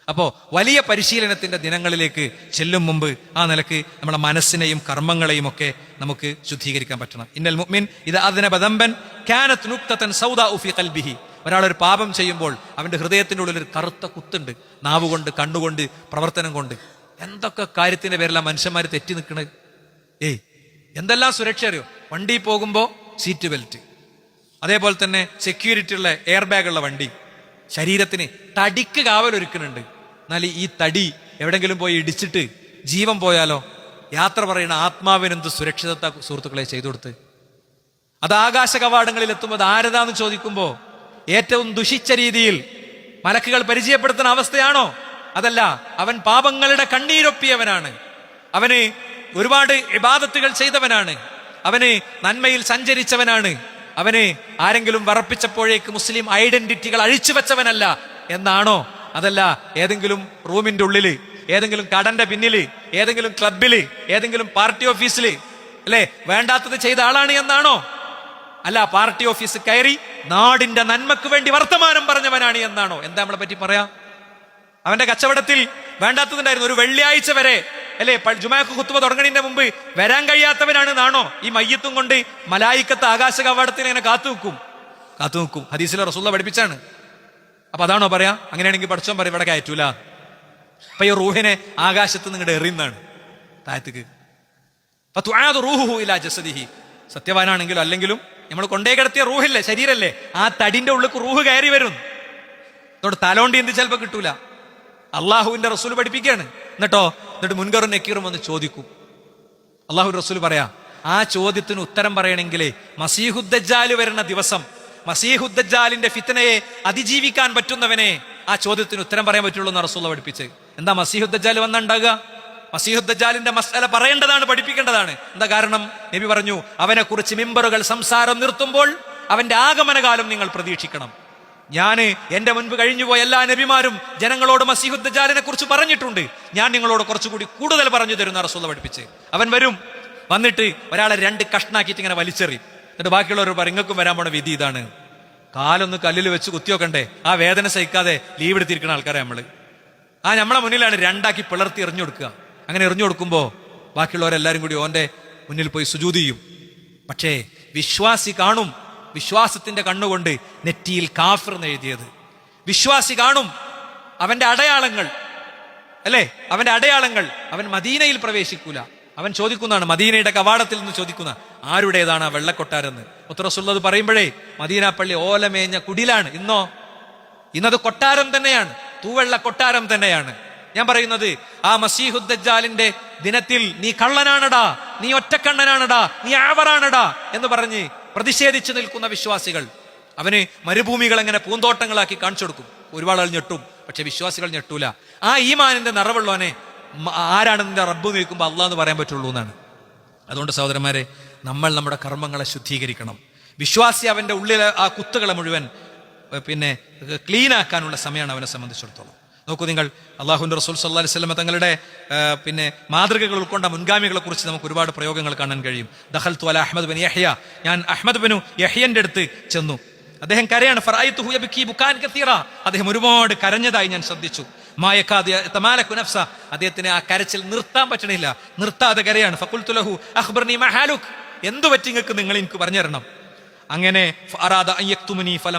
അപ്പോൾ വലിയ പരിശീലനത്തിന്റെ ദിനങ്ങളിലേക്ക് ചെല്ലും മുമ്പ് ആ നിലക്ക് നമ്മുടെ മനസ്സിനെയും കർമ്മങ്ങളെയും ഒക്കെ നമുക്ക് ശുദ്ധീകരിക്കാൻ പറ്റണം. ഇന്നൽ മുഅ്മിൻ ഇദാ അദ്നബ ദംബൻ കാനത് നുക്തതൻ സൗദാഉ ഫീ ഖൽബിഹി. ഒരാളൊരു പാപം ചെയ്യുമ്പോൾ അവന്റെ ഹൃദയത്തിന്റെ ഉള്ളിൽ ഒരു കറുത്ത കുത്തുണ്ട്. നാവ് കൊണ്ട്, കണ്ണുകൊണ്ട്, പ്രവർത്തനം കൊണ്ട്. എന്തൊക്കെ കാര്യത്തിന്റെ പേരിലാണ് മനുഷ്യന്മാർ തെറ്റി നിൽക്കണത്. എന്തെല്ലാം സുരക്ഷ അറിയോ? വണ്ടി പോകുമ്പോൾ സീറ്റ് ബെൽറ്റ്, അതേപോലെ തന്നെ സെക്യൂരിറ്റി ഉള്ള എയർ ബാഗ് ഉള്ള വണ്ടി. ശരീരത്തിന് തടിക്ക് കാവലൊരുക്കുന്നുണ്ട്. എന്നാൽ ഈ തടി എവിടെങ്കിലും പോയി ഇടിച്ചിട്ട് ജീവൻ പോയാലോ? യാത്ര പറയുന്ന ആത്മാവിനെന്ത് സുരക്ഷിതത്വ സുഹൃത്തുക്കളെ ചെയ്തു കൊടുത്ത്. അത് ആകാശ കവാടങ്ങളിൽ എത്തുമ്പോൾ ആരതാന്ന് ചോദിക്കുമ്പോൾ ഏറ്റവും ദുഷിച്ച രീതിയിൽ മലക്കുകൾ പരിചയപ്പെടുത്തുന്ന അവസ്ഥയാണോ? അതല്ല, അവൻ പാപങ്ങളുടെ കണ്ണീരൊപ്പിയവനാണ്, അവന് ഒരുപാട് ഇബാദത്തുകൾ ചെയ്തവനാണ്, അവന് നന്മയിൽ സഞ്ചരിച്ചവനാണ്, അവന് ആരെങ്കിലും വറപ്പിച്ചപ്പോഴേക്ക് മുസ്ലിം ഐഡന്റിറ്റികൾ അഴിച്ചു വെച്ചവനല്ല. എന്നാണോ? അതല്ല ഏതെങ്കിലും റൂമിന്റെ ഉള്ളില്, ഏതെങ്കിലും കടന്റെ പിന്നില്, ഏതെങ്കിലും ക്ലബില്, ഏതെങ്കിലും പാർട്ടി ഓഫീസില് അല്ലെ വേണ്ടാത്തത് ചെയ്ത ആളാണ് എന്നാണോ? അല്ല, പാർട്ടി ഓഫീസ് കയറി നാടിന്റെ നന്മക്ക് വേണ്ടി വർത്തമാനം പറഞ്ഞവനാണ് എന്നാണോ? എന്താ നമ്മളെ പറ്റി പറയാ? അവന്റെ കച്ചവടത്തിൽ വേണ്ടാത്തതുണ്ടായിരുന്നു. ഒരു വെള്ളിയാഴ്ച വരെ അല്ലെ ജുമാക്ക് ഖുത്ബ തുടങ്ങണതിന്റെ മുമ്പ് വരാൻ കഴിയാത്തവനാണ് എന്നാണോ? ഈ മയ്യത്തും കൊണ്ട് മലായിക്കത്ത് ആകാശ കവാടത്തിൽ ഇങ്ങനെ കാത്തുനിൽക്കും. ഹദീസിലെ റസൂലുള്ളാഹി പഠിപ്പിച്ചാണ്. അപ്പൊ അതാണോ പറയാ? അങ്ങനെയാണെങ്കിൽ പഠിച്ചോൻ പറയും ഇവിടെ കയറ്റൂല. അപ്പൊ ഈ റൂഹിനെ ആകാശത്ത് നിങ്ങളുടെ എറിയുന്നതാണ് താഴത്തേക്ക്. സത്യവാനാണെങ്കിലും അല്ലെങ്കിലും നമ്മൾ കൊണ്ടേ കിടത്തിയ റൂഹില്ലേ, ശരീരല്ലേ, ആ തടിന്റെ ഉള്ളിൽ റൂഹ് കയറി വരും. അതോട് തലോണ്ടി എന്ത് ചിലപ്പോ കിട്ടൂല. അള്ളാഹുവിന്റെ റസൂൽ പഠിപ്പിക്കുകയാണ്. എന്നിട്ട് മുൻകറും നക്കീറും വന്ന് ചോദിക്കും. അള്ളാഹു റസൂൽ പറയാ, ആ ചോദ്യത്തിന് ഉത്തരം പറയണമെങ്കിലേ മസീഹുദ്ദജ്ജാൽ വരുന്ന ദിവസം, മസീഹുദ്ദജ്ജാലിന്റെ ഫിത്നയെ അതിജീവിക്കാൻ പറ്റുന്നവനെ ആ ചോദ്യത്തിന് ഉത്തരം പറയാൻ പറ്റുള്ളൂ എന്ന് റസൂൽ പഠിപ്പിച്ച്. എന്താ മസീഹുദ്ദജ്ജാൽ വന്നുണ്ടാകുക? മസീഹുദ്ദജ്ജാലിന്റെ മസ്അല പറയേണ്ടതാണ്, പഠിപ്പിക്കേണ്ടതാണ്. എന്താ കാരണം? നബി പറഞ്ഞു, അവനെ കുറിച്ച് മിമ്പറുകൾ സംസാരം നിർത്തുമ്പോൾ അവന്റെ ആഗമനകാലം നിങ്ങൾ പ്രതീക്ഷിക്കണം. ഞാൻ എന്റെ മുൻപ് കഴിഞ്ഞുപോയ എല്ലാ നബിമാരും ജനങ്ങളോട് മസീഹുദ്ദജ്ജാലിനെ കുറിച്ച് പറഞ്ഞിട്ടുണ്ട്. ഞാൻ നിങ്ങളോട് കുറച്ചുകൂടി കൂടുതൽ പറഞ്ഞു തരുന്ന റസൂൽ പഠിപ്പിച്ച്. അവൻ വരും, വന്നിട്ട് ഒരാളെ 2 കഷ്ണാക്കിയിട്ട് ഇങ്ങനെ വലിച്ചെറിയും. എന്നിട്ട് ബാക്കിയുള്ളവർ പറയും, ഇങ്ങൾക്കും വരാൻ പോണ വിധി ഇതാണ്. കാലൊന്ന് കല്ലിൽ വെച്ച് കുത്തിയോക്കണ്ടേ? ആ വേദന സഹിക്കാതെ ലീവ് എടുത്തിരിക്കുന്ന ആൾക്കാരെ നമ്മളെ മുന്നിലാണ് 2ആക്കി പിളർത്തി എറിഞ്ഞു കൊടുക്കുക. അങ്ങനെ എറിഞ്ഞു കൊടുക്കുമ്പോ ബാക്കിയുള്ളവരെല്ലാരും കൂടി ഓന്റെ മുന്നിൽ പോയി സുജൂദ് ചെയ്യും. പക്ഷേ വിശ്വാസി കാണും, വിശ്വാസത്തിന്റെ കണ്ണുകൊണ്ട് നെറ്റിയിൽ കാഫിർ എന്ന് എഴുതിയത്. വിശ്വാസി കാണും അവന്റെ അടയാളങ്ങൾ, അല്ലേ, അവന്റെ അടയാളങ്ങൾ. അവൻ മദീനയിൽ പ്രവേശിക്കൂല. അവൻ ചോദിക്കുന്നതാണ്, മദീനയുടെ കവാടത്തിൽ നിന്ന് ചോദിക്കുന്ന, ആരുടേതാണ് ആ വെള്ളക്കൊട്ടാരെന്ന്. റസൂലുള്ളാഹി പറയുമ്പോഴേ മദീന പള്ളി ഓലമേഞ്ഞ കുടിലാണ്. ഇന്നത് കൊട്ടാരം തന്നെയാണ്, തൂവെള്ള കൊട്ടാരം തന്നെയാണ്. ഞാൻ പറയുന്നത്, ആ മസീഹുദ്ദജ്ജാലിന്റെ ദിനത്തിൽ നീ കള്ളനാണടാ, നീ ഒറ്റക്കണ്ണനാണടാ, നീ ആവറാണടാ എന്ന് പറഞ്ഞ് പ്രതിഷേധിച്ചു നിൽക്കുന്ന വിശ്വാസികൾ, അവന് മരുഭൂമികൾ എങ്ങനെ പൂന്തോട്ടങ്ങളാക്കി കാണിച്ചു കൊടുക്കും. ഒരുപാട് ആൾ ഞെട്ടും, പക്ഷെ വിശ്വാസികൾ ഞെട്ടൂല. ആ ഈമാനിന്റെ നിറവുള്ളവനെ ആരാണ് നിന്റെ റബ്ബ് നിൽക്കുമ്പോൾ അള്ളാഹ് എന്ന് പറയാൻ പറ്റുള്ളൂ എന്നാണ്. അതുകൊണ്ട് സഹോദരന്മാരെ, നമ്മൾ നമ്മുടെ കർമ്മങ്ങളെ ശുദ്ധീകരിക്കണം. വിശ്വാസി അവന്റെ ഉള്ളിലെ ആ കുത്തുകളെ മുഴുവൻ ക്ലീൻ ആക്കാനുള്ള സമയമാണ് അവനെ സംബന്ധിച്ചിടത്തോളം. നോക്കൂ നിങ്ങൾ, അള്ളാഹുവിന്റെ റസൂൽ സല്ലല്ലാഹു അലൈഹി വസല്ലം തങ്ങളുടെ മാതൃകകൾ ഉൾക്കൊണ്ട മുൻഗാമികളെ കുറിച്ച് നമുക്ക് ഒരുപാട് പ്രയോഗങ്ങൾ കാണാൻ കഴിയും. ദഖൽതു അലാ അഹ്മദ് ബിൻ യഹ്യ, ഞാൻ അഹ്മദ് ബിൻ യഹ്യന്റെ അടുത്ത് ചെന്നു. അദ്ദേഹം കരയാണ്. ഫറഅയ്തുഹു യബ്കി ബുകാൻ കസീറ, അദ്ദേഹം ഒരുപാട് കരഞ്ഞതായി ഞാൻ ശ്രദ്ധിച്ചു. മായക്കാദ തമാലകു നഫ്സ, അദ്ദേഹത്തിന് ആ കരച്ചിൽ നിർത്താൻ പറ്റണില്ല, നിർത്താതെ കരയാണ്. ഫഖുൽതു ലഹു അഖ്ബർനി മാ ഹാലുക്, എന്തു പറ്റി നിങ്ങൾക്ക്, നിങ്ങൾ എനിക്ക് പറഞ്ഞു തരണം. അങ്ങനെ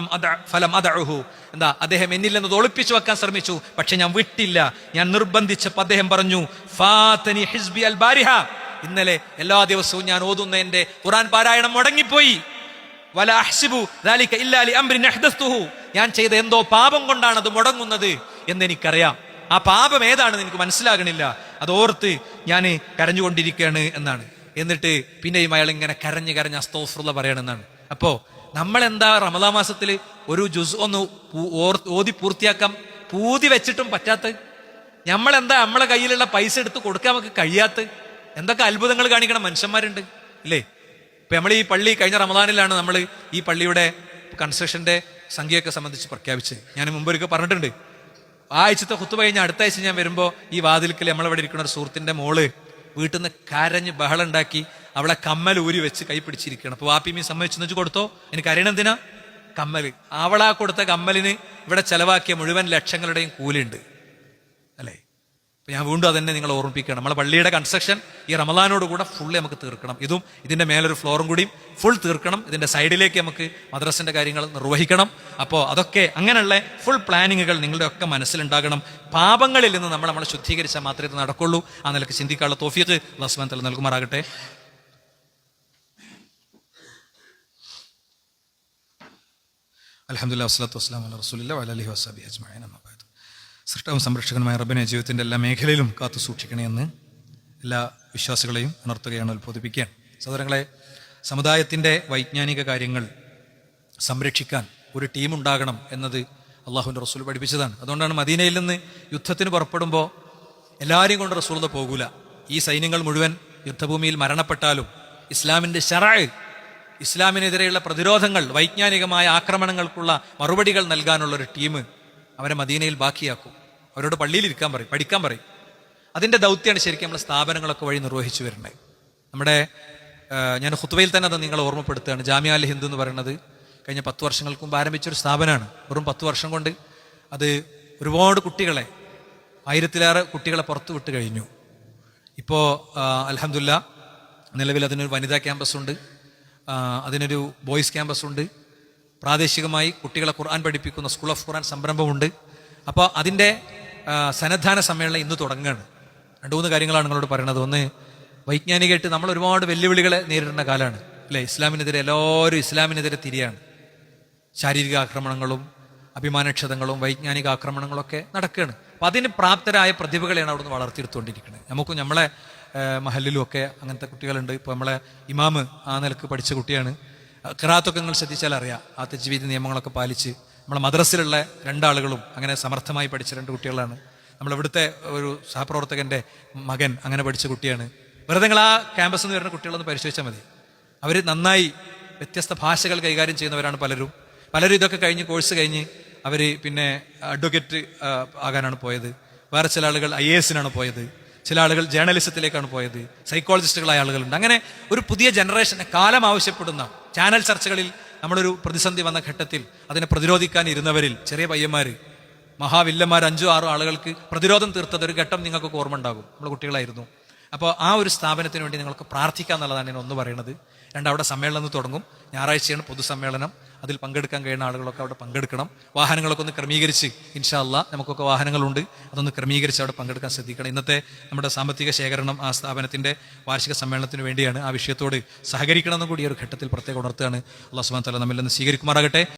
എന്താ, അദ്ദേഹം എന്നിൽ നിന്ന് ഒളിപ്പിച്ചു വെക്കാൻ ശ്രമിച്ചു, പക്ഷെ ഞാൻ വിട്ടില്ല, ഞാൻ നിർബന്ധിച്ചപ്പോൾ അദ്ദേഹം പറഞ്ഞു, ഫാതനി ഹിസ്ബി അൽ ബാരിഹ, ഇന്നലെ എല്ലാ ദിവസവും ഞാൻ ഓതുന്ന എന്റെ ഖുർആൻ പാരായണം മുടങ്ങിപ്പോയി. വല അഹ്സിബു ദാലിക ഇല്ലാ ലി അംരിൻ അഹ്ദസ്തുഹു, ഞാൻ ചെയ്ത എന്തോ പാപം കൊണ്ടാണ് അത് മുടങ്ങുന്നത് എന്ന് എനിക്കറിയാം. ആ പാപം ഏതാണെന്ന് എനിക്ക് മനസ്സിലാകണില്ല, അതോർത്ത് ഞാൻ കരഞ്ഞുകൊണ്ടിരിക്കുകയാണ് എന്നാണ്. എന്നിട്ട് പിന്നെയും അയാൾ ഇങ്ങനെ കരഞ്ഞ് അസ്തഗ്ഫിറുല്ലാഹ് പറയണമെന്നാണ്. അപ്പോ നമ്മളെന്താ റമദാൻ മാസത്തിൽ ഒരു ജുസ് ഒന്ന് ഓതി പൂർത്തിയാക്കാം പൂതി വെച്ചിട്ടും പറ്റാത്ത, നമ്മളെന്താ നമ്മളെ കയ്യിലുള്ള പൈസ എടുത്ത് കൊടുക്കാൻ നമുക്ക് കഴിയാത്ത, എന്തൊക്കെ അത്ഭുതങ്ങൾ കാണിക്കണം മനുഷ്യന്മാരുണ്ട് ഇല്ലേ? ഇപ്പൊ നമ്മൾ ഈ പള്ളി കഴിഞ്ഞ റമദാനിലാണ് നമ്മൾ ഈ പള്ളിയുടെ കൺസ്ട്രക്ഷന്റെ സംഖ്യയൊക്കെ സംബന്ധിച്ച് പ്രഖ്യാപിച്ചത്. ഞാൻ മുമ്പൊരിക്കൽ പറഞ്ഞിട്ടുണ്ട്. ആഴ്ചത്തെ ഖുത്ബ കഴിഞ്ഞ് അടുത്ത ആഴ്ച ഞാൻ വരുമ്പോൾ ഈ വാതിൽക്കൽ നമ്മളിവിടെ ഇരിക്കുന്ന ഒരു സുഹൃത്തിന്റെ മോള് വീട്ടിൽ നിന്ന് കരഞ്ഞ് ബഹളം ഉണ്ടാക്കി അവളെ കമ്മൽ ഊരി വെച്ച് കൈ പിടിച്ചിരിക്കണം. അപ്പൊ വാപ്പിമീ സമ്മതിച്ചു വെച്ച് കൊടുത്തോ, എനിക്ക് അറിയണെന്തിനാ? കമ്മല്. അവളാ കൊടുത്ത കമ്മലിന് ഇവിടെ ചെലവാക്കിയ മുഴുവൻ ലക്ഷങ്ങളുടെയും കൂലുണ്ട് അല്ലേ? അപ്പൊ ഞാൻ വീണ്ടും അതന്നെ നിങ്ങളെ ഓർമ്മിപ്പിക്കണം. നമ്മളെ പള്ളിയുടെ കൺസ്ട്രക്ഷൻ ഈ റമദാനോട് കൂടെ ഫുള്ള് നമുക്ക് തീർക്കണം. ഇതിന്റെ മേലൊരു ഫ്ലോറും കൂടിയും ഫുൾ തീർക്കണം. ഇതിന്റെ സൈഡിലേക്ക് നമുക്ക് മദ്രസിന്റെ കാര്യങ്ങൾ നിർവഹിക്കണം. അപ്പോൾ അതൊക്കെ അങ്ങനെയുള്ള ഫുൾ പ്ലാനിങ്ങുകൾ നിങ്ങളുടെ ഒക്കെ മനസ്സിലുണ്ടാകണം. പാപങ്ങളിൽ നിന്ന് നമ്മളെ ശുദ്ധീകരിച്ചാൽ മാത്രമേ ഇത് നടക്കുള്ളൂ. ആ നിലക്ക് ചിന്തിക്കാനുള്ള തൗഫീഖ് അല്ലാഹു സുബ്ഹാനഹു വ തആല നൽകുമാറാകട്ടെ. അൽഹംദുലില്ലാഹി വസ്സലാത്തു വസ്സലാമു അലാ റസൂലില്ലാഹി വഅലാ ആലിഹി വസഹ്ബിഹി അജ്മഈൻ. അമ്മാ ബഅദ്. സൃഷ്ടാവും സംരക്ഷകനുമായ റബ്ബിനെ ജീവിതത്തിന്റെ എല്ലാ മേഖലയിലും കാത്തു സൂക്ഷിക്കണേ എന്ന് എല്ലാ വിശ്വാസികളെയും ഉണർത്തുകയാണ്, ഉത്ബോധിപ്പിക്കുകയാണ്. സഹോദരങ്ങളെ, സമുദായത്തിന്റെ വൈജ്ഞാനിക കാര്യങ്ങൾ സംരക്ഷിക്കാൻ ഒരു ടീം ഉണ്ടാകണം എന്നത് അള്ളാഹുവിൻ്റെ റസൂൽ പഠിപ്പിച്ചതാണ്. അതുകൊണ്ടാണ് മദീനയിൽ നിന്ന് യുദ്ധത്തിന് പുറപ്പെടുമ്പോൾ എല്ലാവരെയും കൊണ്ട് റസൂൽ പോകൂല. ഈ സൈന്യങ്ങൾ മുഴുവൻ യുദ്ധഭൂമിയിൽ മരണപ്പെട്ടാലും ഇസ്ലാമിൻ്റെ ശറഅ്, ഇസ്ലാമിനെതിരെയുള്ള പ്രതിരോധങ്ങൾ, വൈജ്ഞാനികമായ ആക്രമണങ്ങൾക്കുള്ള മറുപടികൾ നൽകാനുള്ളൊരു ടീം അവരെ മദീനയിൽ ബാക്കിയാക്കും, അവരോട് പള്ളിയിൽ ഇരിക്കാൻ പറയും, പഠിക്കാൻ പറയും. അതിൻ്റെ ദൗത്യമാണ് ശരിക്കും നമ്മുടെ സ്ഥാപനങ്ങളൊക്കെ വഴി നിർവഹിച്ചു വരുന്നത്. നമ്മുടെ ഞാൻ ഖുത്ബയിൽ തന്നെ അത് നിങ്ങളെ ഓർമ്മപ്പെടുത്തുകയാണ്. ജാമിഅ അൽ ഹിന്ദ് എന്ന് പറയുന്നത് കഴിഞ്ഞ 10 വർഷങ്ങൾക്ക് മുമ്പ് ആരംഭിച്ചൊരു സ്ഥാപനമാണ്. വെറും 10 വർഷം കൊണ്ട് അത് ഒരുപാട് കുട്ടികളെ, 1000-ലേറെ കുട്ടികളെ പുറത്തു വിട്ട് കഴിഞ്ഞു. ഇപ്പോൾ അൽഹംദുലില്ലാ നിലവിൽ അതിനൊരു വനിതാ ക്യാമ്പസ് ഉണ്ട്, അതിനൊരു ബോയ്സ് ക്യാമ്പസ് ഉണ്ട്, പ്രാദേശികമായി കുട്ടികളെ ഖുർആൻ പഠിപ്പിക്കുന്ന സ്കൂൾ ഓഫ് ഖുർആൻ സംരംഭമുണ്ട്. അപ്പോൾ അതിൻ്റെ സന്നദ്ധാന സമ്മേളനം ഇന്ന് തുടങ്ങുകയാണ്. 2-3 കാര്യങ്ങളാണ് നിങ്ങളോട് പറയുന്നത്. ഒന്ന്, വൈജ്ഞാനികമായിട്ട് നമ്മൾ ഒരുപാട് വെല്ലുവിളികളെ നേരിടുന്ന കാലമാണ് അല്ലേ. ഇസ്ലാമിനെതിരെ എല്ലാവരും ഇസ്ലാമിനെതിരെ തിരിയാണ്. ശാരീരിക ആക്രമണങ്ങളും അഭിമാനക്ഷതങ്ങളും വൈജ്ഞാനിക ആക്രമണങ്ങളൊക്കെ നടക്കുകയാണ്. അപ്പം അതിന് പ്രാപ്തരായ പ്രതിഭകളെയാണ് അവിടുന്ന് വളർത്തിയെടുത്തുകൊണ്ടിരിക്കുന്നത്. നമുക്കും നമ്മളെ മഹലിലും ഒക്കെ അങ്ങനത്തെ കുട്ടികളുണ്ട്. ഇപ്പോൾ നമ്മളെ ഇമാമ് ആ നിലക്ക് പഠിച്ച കുട്ടിയാണ്. ഖിറാത്തൊക്കെ നിങ്ങൾ ശ്രദ്ധിച്ചാൽ അറിയാം, ആ തജ്വീദ് നിയമങ്ങളൊക്കെ പാലിച്ച് നമ്മളെ മദ്രസിലുള്ള 2 ആളുകളും അങ്ങനെ സമർത്ഥമായി പഠിച്ച 2 കുട്ടികളാണ്. നമ്മളിവിടുത്തെ ഒരു സഹപ്രവർത്തകൻ്റെ മകൻ അങ്ങനെ പഠിച്ച കുട്ടിയാണ്. വെറുതെ നിങ്ങൾ ആ ക്യാമ്പസിൽ നിന്ന് വരുന്ന കുട്ടികളൊന്ന് പരിശോധിച്ചാൽ മതി. അവർ നന്നായി വ്യത്യസ്ത ഭാഷകൾ കൈകാര്യം ചെയ്യുന്നവരാണ് പലരും. ഇതൊക്കെ കഴിഞ്ഞ് കോഴ്സ് കഴിഞ്ഞ് അവർ പിന്നെ അഡ്വക്കേറ്റ് ആകാനാണ് പോയത്. വേറെ ചില ആളുകൾ IAS-നാണ് പോയത്. ചില ആളുകൾ ജേർണലിസത്തിലേക്കാണ് പോയത്. സൈക്കോളജിസ്റ്റുകളായ ആളുകളുണ്ട്. അങ്ങനെ ഒരു പുതിയ ജനറേഷനെ കാലം ആവശ്യപ്പെടുന്ന ചാനൽ ചർച്ചകളിൽ നമ്മളൊരു പ്രതിസന്ധി വന്ന ഘട്ടത്തിൽ അതിനെ പ്രതിരോധിക്കാൻ ഇരുന്നവരിൽ ചെറിയ പയ്യന്മാർ, മഹാവില്ലന്മാർ 5-6 ആളുകൾക്ക് പ്രതിരോധം തീർത്തത് ഒരു ഘട്ടം നിങ്ങൾക്കൊക്കെ ഓർമ്മ ഉണ്ടാകും. നമ്മൾ കുട്ടികളായിരുന്നു. അപ്പോൾ ആ ഒരു സ്ഥാപനത്തിന് വേണ്ടി നിങ്ങൾക്ക് പ്രാർത്ഥിക്കുക എന്നുള്ളതാണ് ഞാൻ ഒന്ന് പറയുന്നത്. 2, അവിടെ സമ്മേളനം തുടങ്ങും. ഞായറാഴ്ചയാണ് പൊതുസമ്മേളനം. അതിൽ പങ്കെടുക്കാൻ കഴിയുന്ന ആളുകളൊക്കെ അവിടെ പങ്കെടുക്കണം. വാഹനങ്ങളൊക്കെ ഒന്ന് ക്രമീകരിച്ച്, ഇൻഷാ അല്ലാ നമുക്കൊക്കെ വാഹനങ്ങളുണ്ട്, അതൊന്ന് ക്രമീകരിച്ച് അവിടെ പങ്കെടുക്കാൻ ശ്രദ്ധിക്കണം. ഇന്നത്തെ നമ്മുടെ സാമ്പത്തിക ശേഖരണം ആ സ്ഥാപനത്തിൻ്റെ വാർഷിക സമ്മേളനത്തിന് വേണ്ടിയാണ്. ആ വിഷയത്തോട് സഹകരിക്കണമെന്നും കൂടി ഒരു ഘട്ടത്തിൽ പ്രത്യേകം ഉണർത്തുകയാണ്. അല്ലാഹു സുബ്ഹാനഹു വ തആല നമ്മിൽ നിന്ന് സ്വീകരിക്കുമാറാകട്ടെ.